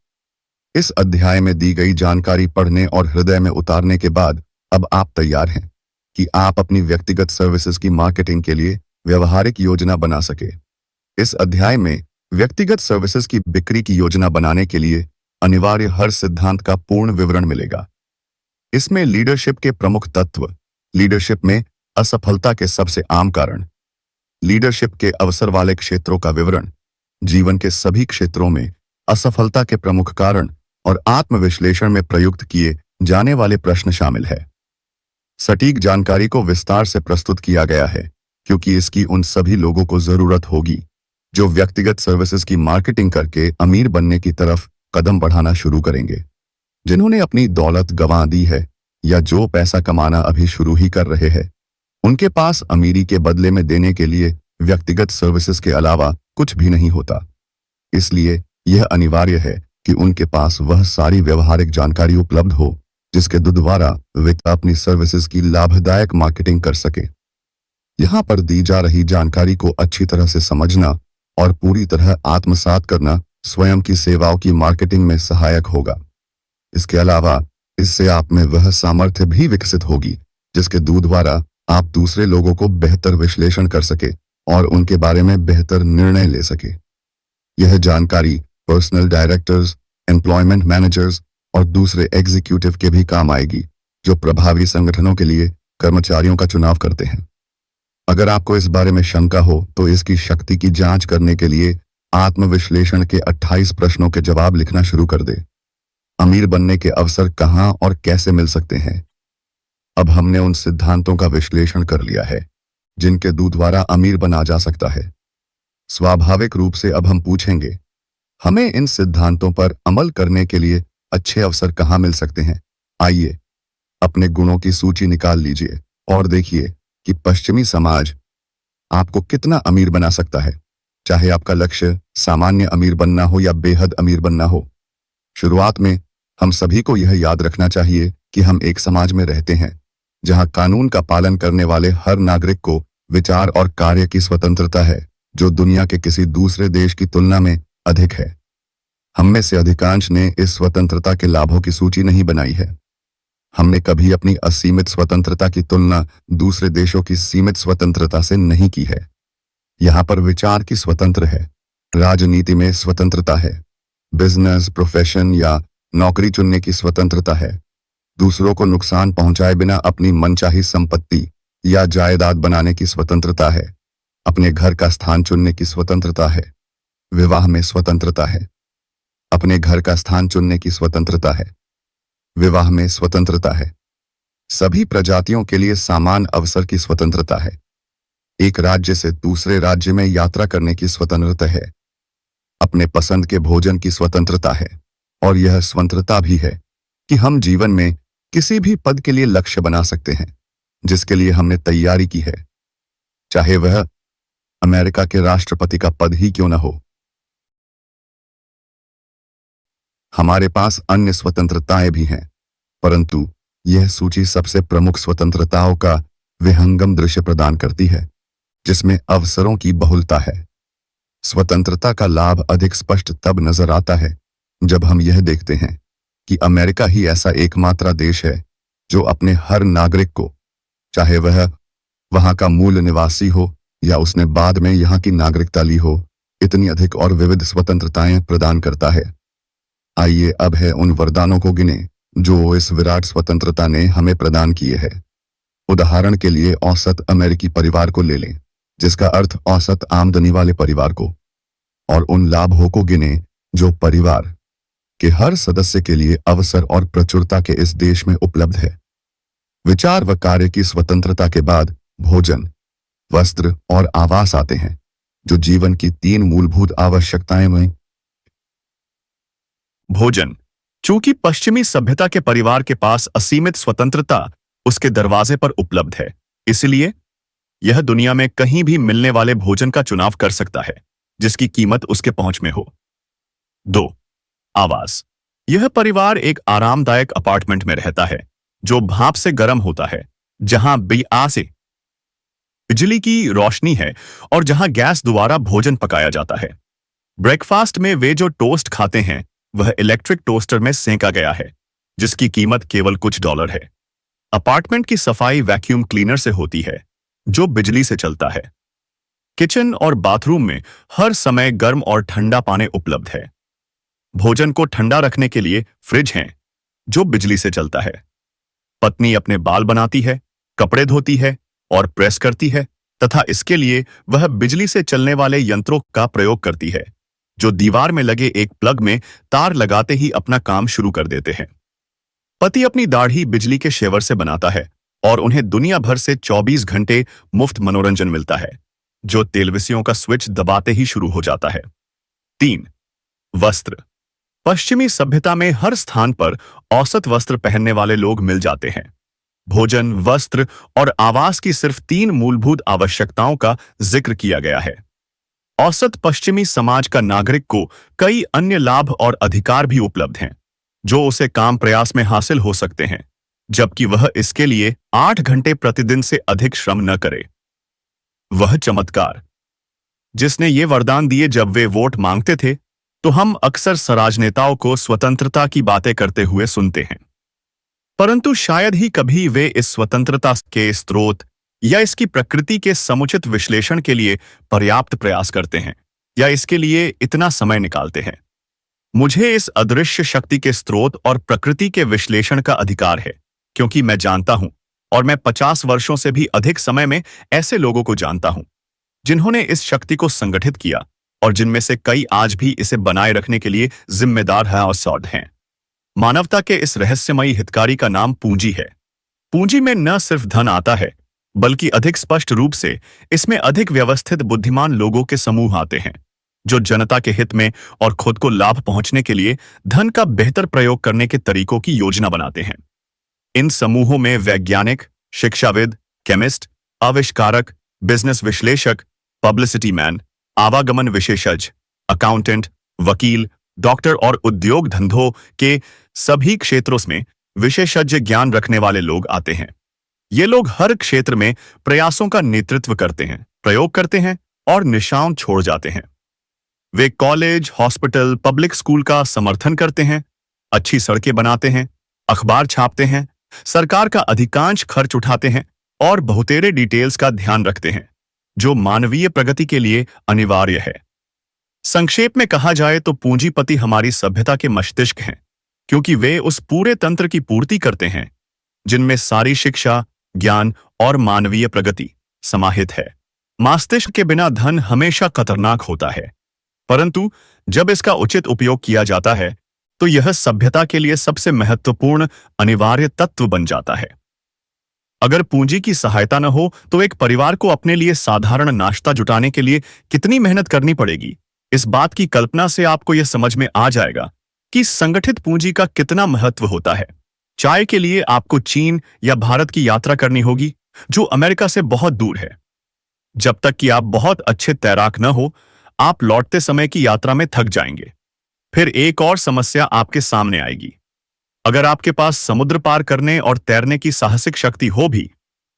B: इस अध्याय में दी गई जानकारी पढ़ने और हृदय में उतारने के बाद अब आप तैयार हैं कि आप अपनी व्यक्तिगत सर्विसेज की मार्केटिंग के लिए व्यवहारिक योजना बना सके। इस अध्याय में व्यक्तिगत सर्विसेज की बिक्री की योजना बनाने के लिए अनिवार्य हर सिद्धांत का पूर्ण विवरण मिलेगा। इसमें लीडरशिप के प्रमुख तत्व, लीडरशिप में असफलता के सबसे आम कारण, लीडरशिप के अवसर वाले क्षेत्रों का विवरण, जीवन के सभी क्षेत्रों में असफलता के प्रमुख कारण और आत्मविश्लेषण में प्रयुक्त किए जाने वाले प्रश्न शामिल है। सटीक जानकारी को विस्तार से प्रस्तुत किया गया है क्योंकि इसकी उन सभी लोगों को जरूरत होगी जो व्यक्तिगत सर्विसेज की मार्केटिंग करके अमीर बनने की तरफ कदम बढ़ाना शुरू करेंगे, जिन्होंने अपनी दौलत गंवा दी है या जो पैसा कमाना अभी शुरू ही कर रहे हैं। उनके पास अमीरी के बदले में देने के लिए व्यक्तिगत सर्विसेज के अलावा कुछ भी नहीं होता। इसलिए यह अनिवार्य है कि उनके पास वह सारी व्यवहारिक जानकारी उपलब्ध हो जिसके द्वारा वे अपनी सर्विसेज की लाभदायक मार्केटिंग कर सके। यहाँ पर दी जा रही जानकारी को अच्छी तरह से समझना और पूरी तरह आत्मसात करना स्वयं की सेवाओं की मार्केटिंग में सहायक होगा। इसके अलावा इससे आप में वह सामर्थ्य भी विकसित होगी जिसके द्वारा आप दूसरे लोगों को बेहतर विश्लेषण कर सके और उनके बारे में बेहतर निर्णय ले सके। यह जानकारी पर्सनल डायरेक्टर्स, एम्प्लॉयमेंट मैनेजर्स और दूसरे एग्जीक्यूटिव के भी काम आएगी जो प्रभावी संगठनों के लिए कर्मचारियों का चुनाव करते हैं। अगर आपको इस बारे में शंका हो तो इसकी शक्ति की जांच करने के लिए आत्मविश्लेषण के 28 प्रश्नों के जवाब लिखना शुरू कर दे। अमीर बनने के अवसर कहां और कैसे मिल सकते हैं? अब हमने उन सिद्धांतों का विश्लेषण कर लिया है जिनके द्वारा अमीर बना जा सकता है। स्वाभाविक रूप से अब हम पूछेंगे, हमें इन सिद्धांतों पर अमल करने के लिए अच्छे अवसर कहां मिल सकते हैं? आइए अपने गुणों की सूची निकाल लीजिए और देखिए कि पश्चिमी समाज आपको कितना अमीर बना सकता है, चाहे आपका लक्ष्य सामान्य अमीर बनना हो या बेहद अमीर बनना हो। शुरुआत में हम सभी को यह याद रखना चाहिए कि हम एक समाज में रहते हैं जहां कानून का पालन करने वाले हर नागरिक को विचार और कार्य की स्वतंत्रता है जो दुनिया के किसी दूसरे देश की तुलना में अधिक है। हम में से अधिकांश ने इस स्वतंत्रता के लाभों की सूची नहीं बनाई है। हमने कभी अपनी असीमित स्वतंत्रता की तुलना दूसरे देशों की सीमित स्वतंत्रता से नहीं की है। यहाँ पर विचार की स्वतंत्र है, राजनीति में स्वतंत्रता है, बिजनेस, प्रोफेशन या नौकरी चुनने की स्वतंत्रता है, दूसरों को नुकसान पहुंचाए बिना अपनी मनचाही संपत्ति या जायदाद बनाने की स्वतंत्रता है, अपने घर का स्थान चुनने की स्वतंत्रता है, विवाह में स्वतंत्रता है, अपने घर का स्थान चुनने की स्वतंत्रता है, विवाह में स्वतंत्रता है, सभी प्रजातियों के लिए समान अवसर की स्वतंत्रता है, एक राज्य से दूसरे राज्य में यात्रा करने की स्वतंत्रता है, अपने पसंद के भोजन की स्वतंत्रता है और यह स्वतंत्रता भी है कि हम जीवन में किसी भी पद के लिए लक्ष्य बना सकते हैं जिसके लिए हमने तैयारी की है, चाहे वह अमेरिका के राष्ट्रपति का पद ही क्यों न हो। हमारे पास अन्य स्वतंत्रताएं भी हैं, परंतु यह सूची सबसे प्रमुख स्वतंत्रताओं का विहंगम दृश्य प्रदान करती है जिसमें अवसरों की बहुलता है। स्वतंत्रता का लाभ अधिक स्पष्ट तब नजर आता है जब हम यह देखते हैं कि अमेरिका ही ऐसा एकमात्र देश है जो अपने हर नागरिक को, चाहे वह वहां का मूल निवासी हो या उसने बाद में यहां की नागरिकता ली हो, इतनी अधिक और विविध स्वतंत्रताएं प्रदान करता है। आइए अब है उन वरदानों को गिने जो इस विराट स्वतंत्रता ने हमें प्रदान किए हैं। उदाहरण के लिए औसत अमेरिकी परिवार को ले लें, जिसका अर्थ औसत आमदनी वाले परिवार को, और उन लाभों को गिने जो परिवार के हर सदस्य के लिए अवसर और प्रचुरता के इस देश में उपलब्ध है। विचार व कार्य की स्वतंत्रता के बाद भोजन, वस्त्र और आवास आते हैं जो जीवन की 3 मूलभूत आवश्यकताएं में।
A: भोजन। चूंकि पश्चिमी सभ्यता के परिवार के पास असीमित स्वतंत्रता उसके दरवाजे पर उपलब्ध है, इसलिए यह दुनिया में कहीं भी मिलने वाले भोजन का चुनाव कर सकता है जिसकी कीमत उसके पहुंच में हो। 2. आवास। यह परिवार एक आरामदायक अपार्टमेंट में रहता है जो भाप से गर्म होता है, जहां से बिजली की रोशनी है और जहां गैस द्वारा भोजन पकाया जाता है। ब्रेकफास्ट में वे जो टोस्ट खाते हैं वह इलेक्ट्रिक टोस्टर में सेंका गया है जिसकी कीमत केवल कुछ डॉलर है। अपार्टमेंट की सफाई वैक्यूम क्लीनर से होती है जो बिजली से चलता है। किचन और बाथरूम में हर समय गर्म और ठंडा पानी उपलब्ध है। भोजन को ठंडा रखने के लिए फ्रिज है जो बिजली से चलता है। पत्नी अपने बाल बनाती है, कपड़े धोती है और प्रेस करती है तथा इसके लिए वह बिजली से चलने वाले यंत्रों का प्रयोग करती है जो दीवार में लगे एक प्लग में तार लगाते ही अपना काम शुरू कर देते हैं। पति अपनी दाढ़ी बिजली के शेवर से बनाता है और उन्हें दुनिया भर से 24 घंटे मुफ्त मनोरंजन मिलता है, जो टेलीविजन का स्विच दबाते ही शुरू हो जाता है। 3. वस्त्र। पश्चिमी सभ्यता में हर स्थान पर औसत वस्त्र पहनने वाले लोग मिल जाते हैं। भोजन, वस्त्र और आवास की सिर्फ 3 मूलभूत आवश्यकताओं का जिक्र किया गया है। औसत पश्चिमी समाज का नागरिक को कई अन्य लाभ और अधिकार भी उपलब्ध हैं, जो उसे काम प्रयास में हासिल हो सकते हैं, जबकि वह इसके लिए 8 घंटे प्रतिदिन से अधिक श्रम न करे। वह चमत्कार जिसने ये वरदान दिए जब वे वोट मांगते थे, तो हम अक्सर राजनेताओं को स्वतंत्रता की बातें करते हुए सुनते हैं, परंतु शायद ही कभी वे इस स्वतंत्रता के स्रोत या इसकी प्रकृति के समुचित विश्लेषण के लिए पर्याप्त प्रयास करते हैं या इसके लिए इतना समय निकालते हैं। मुझे इस अदृश्य शक्ति के स्रोत और प्रकृति के विश्लेषण का अधिकार है, क्योंकि मैं जानता हूं, और मैं 50 वर्षों से भी अधिक समय में ऐसे लोगों को जानता हूं जिन्होंने इस शक्ति को संगठित किया और जिनमें से कई आज भी इसे बनाए रखने के लिए जिम्मेदार हैं और सौद हैं। मानवता के इस रहस्यमयी हितकारी का नाम पूंजी है। पूंजी में न सिर्फ धन आता है, बल्कि अधिक स्पष्ट रूप से इसमें अधिक व्यवस्थित बुद्धिमान लोगों के समूह आते हैं, जो जनता के हित में और खुद को लाभ पहुंचने के लिए धन का बेहतर प्रयोग करने के तरीकों की योजना बनाते हैं। इन समूहों में वैज्ञानिक, शिक्षाविद, केमिस्ट, आविष्कारक, बिजनेस विश्लेषक, पब्लिसिटी मैन, आवागमन विशेषज्ञ, अकाउंटेंट, वकील, डॉक्टर और उद्योग धंधों के सभी क्षेत्रों में विशेषज्ञ ज्ञान रखने वाले लोग आते हैं। ये लोग हर क्षेत्र में प्रयासों का नेतृत्व करते हैं, प्रयोग करते हैं और निशान छोड़ जाते हैं। वे कॉलेज, हॉस्पिटल, पब्लिक स्कूल का समर्थन करते हैं, अच्छी सड़कें बनाते हैं, अखबार छापते हैं, सरकार का अधिकांश खर्च उठाते हैं और बहुतेरे डिटेल्स का ध्यान रखते हैं, जो मानवीय प्रगति के लिए अनिवार्य है। संक्षेप में कहा जाए तो पूंजीपति हमारी सभ्यता के मस्तिष्क हैं, क्योंकि वे उस पूरे तंत्र की पूर्ति करते हैं जिनमें सारी शिक्षा, ज्ञान और मानवीय प्रगति समाहित है। मस्तिष्क के बिना धन हमेशा खतरनाक होता है, परंतु जब इसका उचित उपयोग किया जाता है तो यह सभ्यता के लिए सबसे महत्वपूर्ण अनिवार्य तत्व बन जाता है। अगर पूंजी की सहायता न हो तो एक परिवार को अपने लिए साधारण नाश्ता जुटाने के लिए कितनी मेहनत करनी पड़ेगी। इस बात की कल्पना से आपको यह समझ में आ जाएगा कि संगठित पूंजी का कितना महत्व होता है। चाय के लिए आपको चीन या भारत की यात्रा करनी होगी, जो अमेरिका से बहुत दूर है। जब तक कि आप बहुत अच्छे तैराक न हो, आप लौटते समय की यात्रा में थक जाएंगे। फिर एक और समस्या आपके सामने आएगी। अगर आपके पास समुद्र पार करने और तैरने की साहसिक शक्ति हो भी,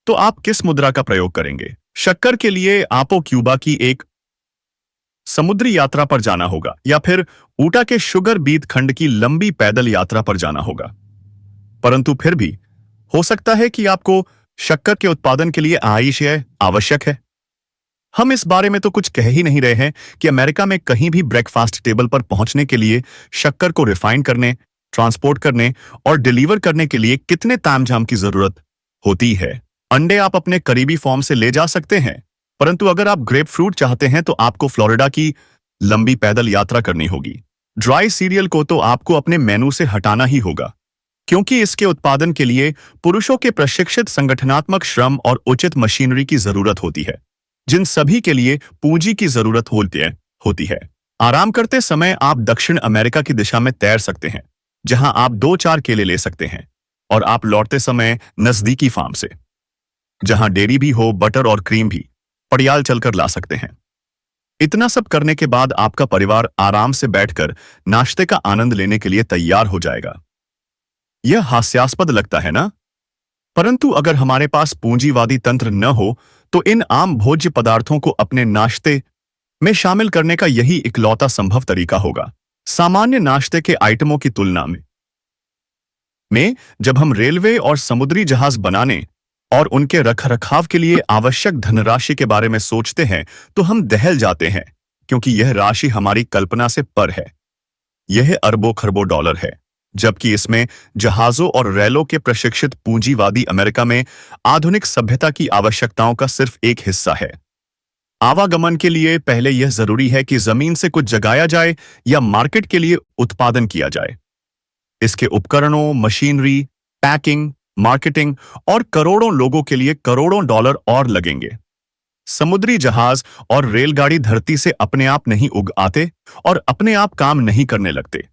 A: तो आप किस मुद्रा का प्रयोग करेंगे? शक्कर के लिए आपको क्यूबा की एक समुद्री यात्रा पर जाना होगा या फिर ऊटा के शुगर बीट खंड की लंबी पैदल यात्रा पर जाना होगा। परंतु फिर भी हो सकता है कि आपको शक्कर के उत्पादन के लिए आयशय आवश्यक है। हम इस बारे में तो कुछ कह ही नहीं रहे हैं कि अमेरिका में कहीं भी ब्रेकफास्ट टेबल पर पहुंचने के लिए शक्कर को रिफाइन करने, ट्रांसपोर्ट करने और डिलीवर करने के लिए कितने तामझाम की जरूरत होती है। अंडे आप अपने करीबी फार्म से ले जा सकते हैं, परंतु अगर आप ग्रेप फ्रूट चाहते हैं तो आपको फ्लोरिडा की लंबी पैदल यात्रा करनी होगी। ड्राई सीरियल को तो आपको अपने मेनू से हटाना ही होगा, क्योंकि इसके उत्पादन के लिए पुरुषों के प्रशिक्षित संगठनात्मक श्रम और उचित मशीनरी की जरूरत होती है, जिन सभी के लिए पूंजी की जरूरत होती है। आराम करते समय आप दक्षिण अमेरिका की दिशा में तैर सकते हैं, जहां आप 2-4 केले ले सकते हैं, और आप लौटते समय नजदीकी फार्म से, जहां डेयरी भी हो, बटर और क्रीम भी पड़ियाल चलकर ला सकते हैं। इतना सब करने के बाद आपका परिवार आराम से बैठकर नाश्ते का आनंद लेने के लिए तैयार हो जाएगा। यह हास्यास्पद लगता है ना? परंतु अगर हमारे पास पूंजीवादी तंत्र न हो तो इन आम भोज्य पदार्थों को अपने नाश्ते में शामिल करने का यही इकलौता संभव तरीका होगा। सामान्य नाश्ते के आइटमों की तुलना में जब हम रेलवे और समुद्री जहाज बनाने और उनके रखरखाव के लिए आवश्यक धनराशि के बारे में सोचते हैं तो हम दहल जाते हैं, क्योंकि यह राशि हमारी कल्पना से पर है। यह अरबों खरबों डॉलर है, जबकि इसमें जहाजों और रेलों के प्रशिक्षित पूंजीवादी अमेरिका में आधुनिक सभ्यता की आवश्यकताओं का सिर्फ एक हिस्सा है। आवागमन के लिए पहले यह जरूरी है कि जमीन से कुछ जगाया जाए या मार्केट के लिए उत्पादन किया जाए। इसके उपकरणों, मशीनरी, पैकिंग, मार्केटिंग और करोड़ों लोगों के लिए करोड़ों डॉलर और लगेंगे। समुद्री जहाज और रेलगाड़ी धरती से अपने आप नहीं उग आते और अपने आप काम नहीं करने लगते।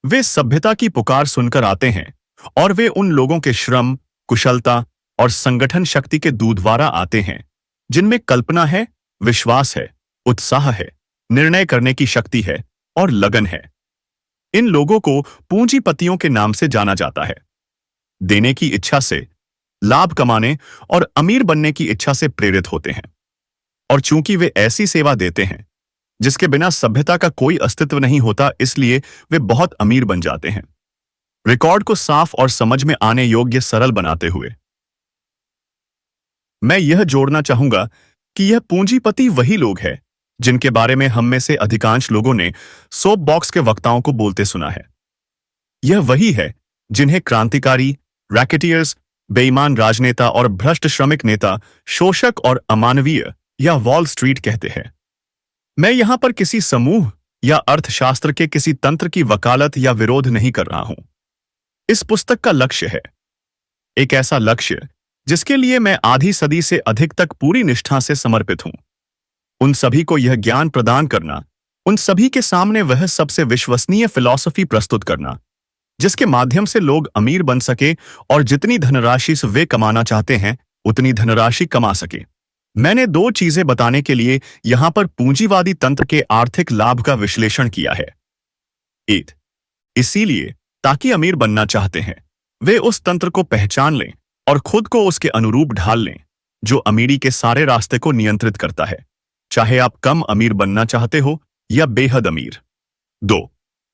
A: वे सभ्यता की पुकार सुनकर आते हैं और वे उन लोगों के श्रम, कुशलता और संगठन शक्ति के द्वारा आते हैं जिनमें कल्पना है, विश्वास है, उत्साह है, निर्णय करने की शक्ति है और लगन है। इन लोगों को पूंजीपतियों के नाम से जाना जाता है। देने की इच्छा से, लाभ कमाने और अमीर बनने की इच्छा से प्रेरित होते हैं। और चूंकि वे ऐसी सेवा देते हैं जिसके बिना सभ्यता का कोई अस्तित्व नहीं होता, इसलिए वे बहुत अमीर बन जाते हैं। रिकॉर्ड को साफ और समझ में आने योग्य सरल बनाते हुए मैं यह जोड़ना चाहूंगा कि यह पूंजीपति वही लोग हैं जिनके बारे में हम में से अधिकांश लोगों ने सोप बॉक्स के वक्ताओं को बोलते सुना है। यह वही है जिन्हें क्रांतिकारी, रैकेटियर्स, बेईमान राजनेता और भ्रष्ट श्रमिक नेता, शोषक और अमानवीय या वॉल स्ट्रीट कहते हैं। मैं यहां पर किसी समूह या अर्थशास्त्र के किसी तंत्र की वकालत या विरोध नहीं कर रहा हूं। इस पुस्तक का लक्ष्य है एक ऐसा लक्ष्य जिसके लिए मैं आधी सदी से अधिक तक पूरी निष्ठा से समर्पित हूं। उन सभी को यह ज्ञान प्रदान करना, उन सभी के सामने वह सबसे विश्वसनीय फिलॉसफी प्रस्तुत करना जिसके माध्यम से लोग अमीर बन सके और जितनी धनराशि से वे कमाना चाहते हैं उतनी धनराशि कमा सके। मैंने दो चीजें बताने के लिए यहां पर पूंजीवादी तंत्र के आर्थिक लाभ का विश्लेषण किया है। एक, इसीलिए ताकि अमीर बनना चाहते हैं वे उस तंत्र को पहचान लें और खुद को उसके अनुरूप ढाल लें जो अमीरी के सारे रास्ते को नियंत्रित करता है, चाहे आप कम अमीर बनना चाहते हो या बेहद अमीर। दो,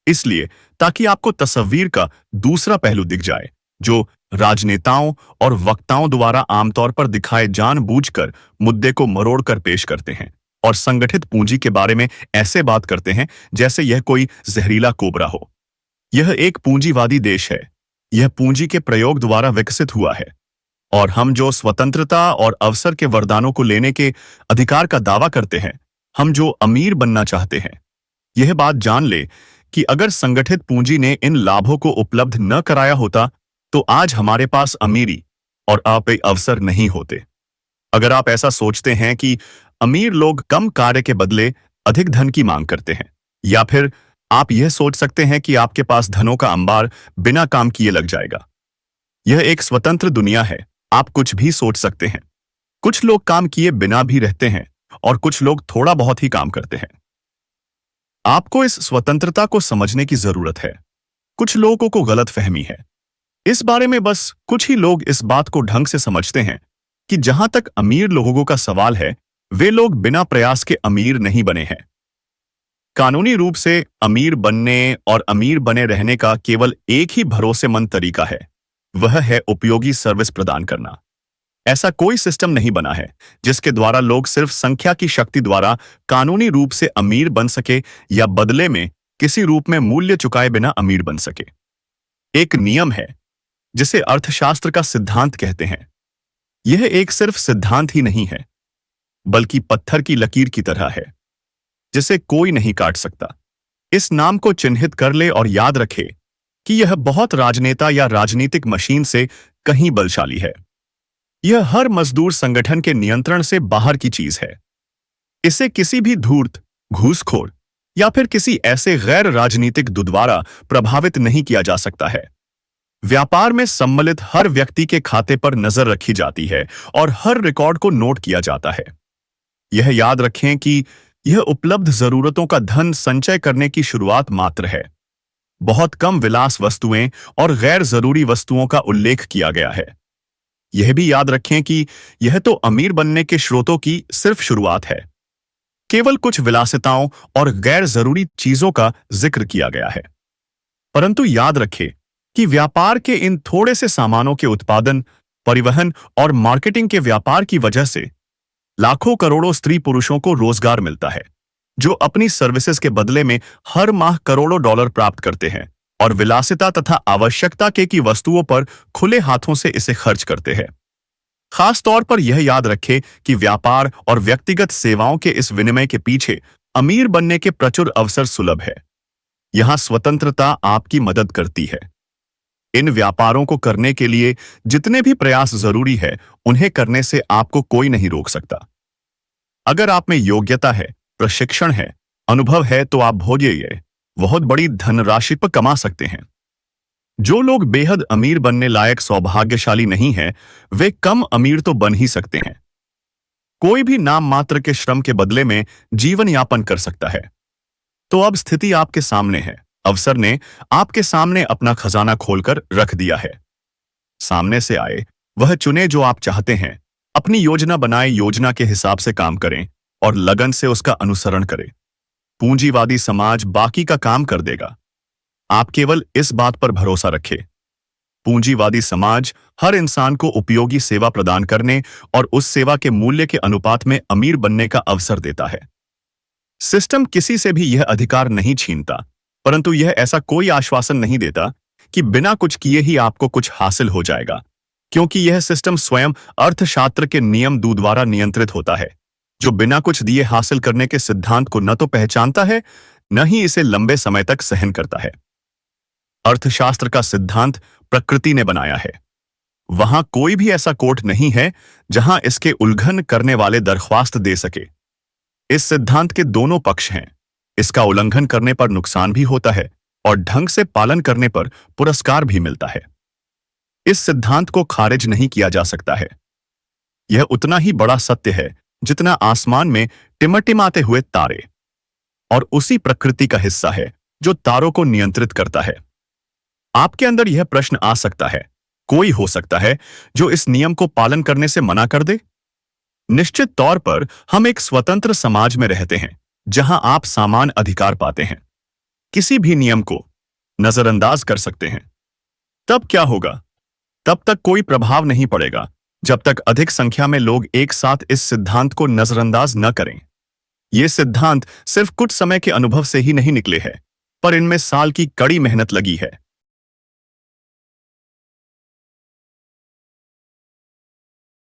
A: इसलिए ताकि आपको तस्वीर का दूसरा पहलू दिख जाए जो राजनेताओं और वक्ताओं द्वारा आमतौर पर दिखाए जानबूझकर मुद्दे को मरोड़कर पेश करते हैं और संगठित पूंजी के बारे में ऐसे बात करते हैं जैसे यह कोई जहरीला कोबरा हो। यह एक पूंजीवादी देश है। यह पूंजी के प्रयोग द्वारा विकसित हुआ है और हम जो स्वतंत्रता और अवसर के वरदानों को लेने के अधिकार का दावा करते हैं, हम जो अमीर बनना चाहते हैं, यह बात जान ले कि अगर संगठित पूंजी ने इन लाभों को उपलब्ध न कराया होता तो आज हमारे पास अमीरी और अवसर नहीं होते। अगर आप ऐसा सोचते हैं कि अमीर लोग कम कार्य के बदले अधिक धन की मांग करते हैं, या फिर आप यह सोच सकते हैं कि आपके पास धनों का अंबार बिना काम किए लग जाएगा। यह एक स्वतंत्र दुनिया है। आप कुछ भी सोच सकते हैं। कुछ लोग काम किए बिना भी रहते हैं और कुछ लोग थोड़ा बहुत ही काम करते हैं। आपको इस स्वतंत्रता को समझने की जरूरत है। कुछ लोगों को गलतफहमी है इस बारे में। बस कुछ ही लोग इस बात को ढंग से समझते हैं कि जहां तक अमीर लोगों का सवाल है, वे लोग बिना प्रयास के अमीर नहीं बने हैं। कानूनी रूप से अमीर बनने और अमीर बने रहने का केवल एक ही भरोसेमंद तरीका है, वह है उपयोगी सर्विस प्रदान करना। ऐसा कोई सिस्टम नहीं बना है जिसके द्वारा लोग सिर्फ संख्या की शक्ति द्वारा कानूनी रूप से अमीर बन सके या बदले में किसी रूप में मूल्य चुकाए बिना अमीर बन सके। एक नियम है जिसे अर्थशास्त्र का सिद्धांत कहते हैं। यह एक सिर्फ सिद्धांत ही नहीं है, बल्कि पत्थर की लकीर की तरह है जिसे कोई नहीं काट सकता। इस नाम को चिन्हित कर ले और याद रखे कि यह बहुत राजनेता या राजनीतिक मशीन से कहीं बलशाली है। यह हर मजदूर संगठन के नियंत्रण से बाहर की चीज है। इसे किसी भी धूर्त, घूसखोर या फिर ऐसे गैर राजनीतिक द्वारा प्रभावित नहीं किया जा सकता है। व्यापार में सम्मिलित हर व्यक्ति के खाते पर नजर रखी जाती है और हर रिकॉर्ड को नोट किया जाता है। यह याद रखें कि यह उपलब्ध जरूरतों का धन संचय करने की शुरुआत मात्र है। बहुत कम विलास वस्तुएं और गैर जरूरी वस्तुओं का उल्लेख किया गया है। यह भी याद रखें कि यह तो अमीर बनने के स्रोतों की सिर्फ शुरुआत है। केवल कुछ विलासिताओं और गैर जरूरी चीजों का जिक्र किया गया है। परंतु याद रखें कि व्यापार के इन थोड़े से सामानों के उत्पादन, परिवहन और मार्केटिंग के व्यापार की वजह से लाखों करोड़ों स्त्री पुरुषों को रोजगार मिलता है जो अपनी सर्विसेज के बदले में हर माह करोड़ों डॉलर प्राप्त करते हैं और विलासिता तथा आवश्यकता की वस्तुओं पर खुले हाथों से इसे खर्च करते हैं। खास तौर पर यह याद रखें कि व्यापार और व्यक्तिगत सेवाओं के इस विनिमय के पीछे अमीर बनने के प्रचुर अवसर सुलभ है। यहां स्वतंत्रता आपकी मदद करती है। इन व्यापारों को करने के लिए जितने भी प्रयास जरूरी है, उन्हें करने से आपको कोई नहीं रोक सकता। अगर आप में योग्यता है, प्रशिक्षण है, अनुभव है, तो आप भोजिए बहुत बड़ी धनराशि पर कमा सकते हैं। जो लोग बेहद अमीर बनने लायक सौभाग्यशाली नहीं हैं, वे कम अमीर तो बन ही सकते हैं। कोई भी नाम मात्र के श्रम के बदले में जीवन यापन कर सकता है। तो अब स्थिति आपके सामने है। अवसर ने आपके सामने अपना खजाना खोलकर रख दिया है। सामने से आए, वह चुने जो आप चाहते हैं। अपनी योजना बनाए, योजना के हिसाब से काम करें और लगन से उसका अनुसरण करें। पूंजीवादी समाज बाकी का काम कर देगा। आप केवल इस बात पर भरोसा रखें। पूंजीवादी समाज हर इंसान को उपयोगी सेवा प्रदान करने और उस सेवा के मूल्य के अनुपात में अमीर बनने का अवसर देता है। सिस्टम किसी से भी यह अधिकार नहीं छीनता, परंतु यह ऐसा कोई आश्वासन नहीं देता कि बिना कुछ किए ही आपको कुछ हासिल हो जाएगा, क्योंकि यह सिस्टम स्वयं अर्थशास्त्र के नियम द्वारा नियंत्रित होता है, जो बिना कुछ दिए हासिल करने के सिद्धांत को न तो पहचानता है, न ही इसे लंबे समय तक सहन करता है। अर्थशास्त्र का सिद्धांत प्रकृति ने बनाया है। वहां कोई भी ऐसा कोर्ट नहीं है जहां इसके उल्लंघन करने वाले दरख्वास्त दे सके। इस सिद्धांत के दोनों पक्ष हैं। इसका उल्लंघन करने पर नुकसान भी होता है और ढंग से पालन करने पर पुरस्कार भी मिलता है। इस सिद्धांत को खारिज नहीं किया जा सकता है। यह उतना ही बड़ा सत्य है जितना आसमान में टिमटिमाते हुए तारे, और उसी प्रकृति का हिस्सा है जो तारों को नियंत्रित करता है। आपके अंदर यह प्रश्न आ सकता है, कोई हो सकता है जो इस नियम को पालन करने से मना कर दे? निश्चित तौर पर हम एक स्वतंत्र समाज में रहते हैं जहां आप समान अधिकार पाते हैं, किसी भी नियम को नजरअंदाज कर सकते हैं। तब क्या होगा? तब तक कोई प्रभाव नहीं पड़ेगा जब तक अधिक संख्या में लोग एक साथ इस सिद्धांत को नजरअंदाज न करें। ये सिद्धांत सिर्फ कुछ समय के अनुभव से ही नहीं निकले हैं, पर इनमें साल की कड़ी मेहनत लगी है।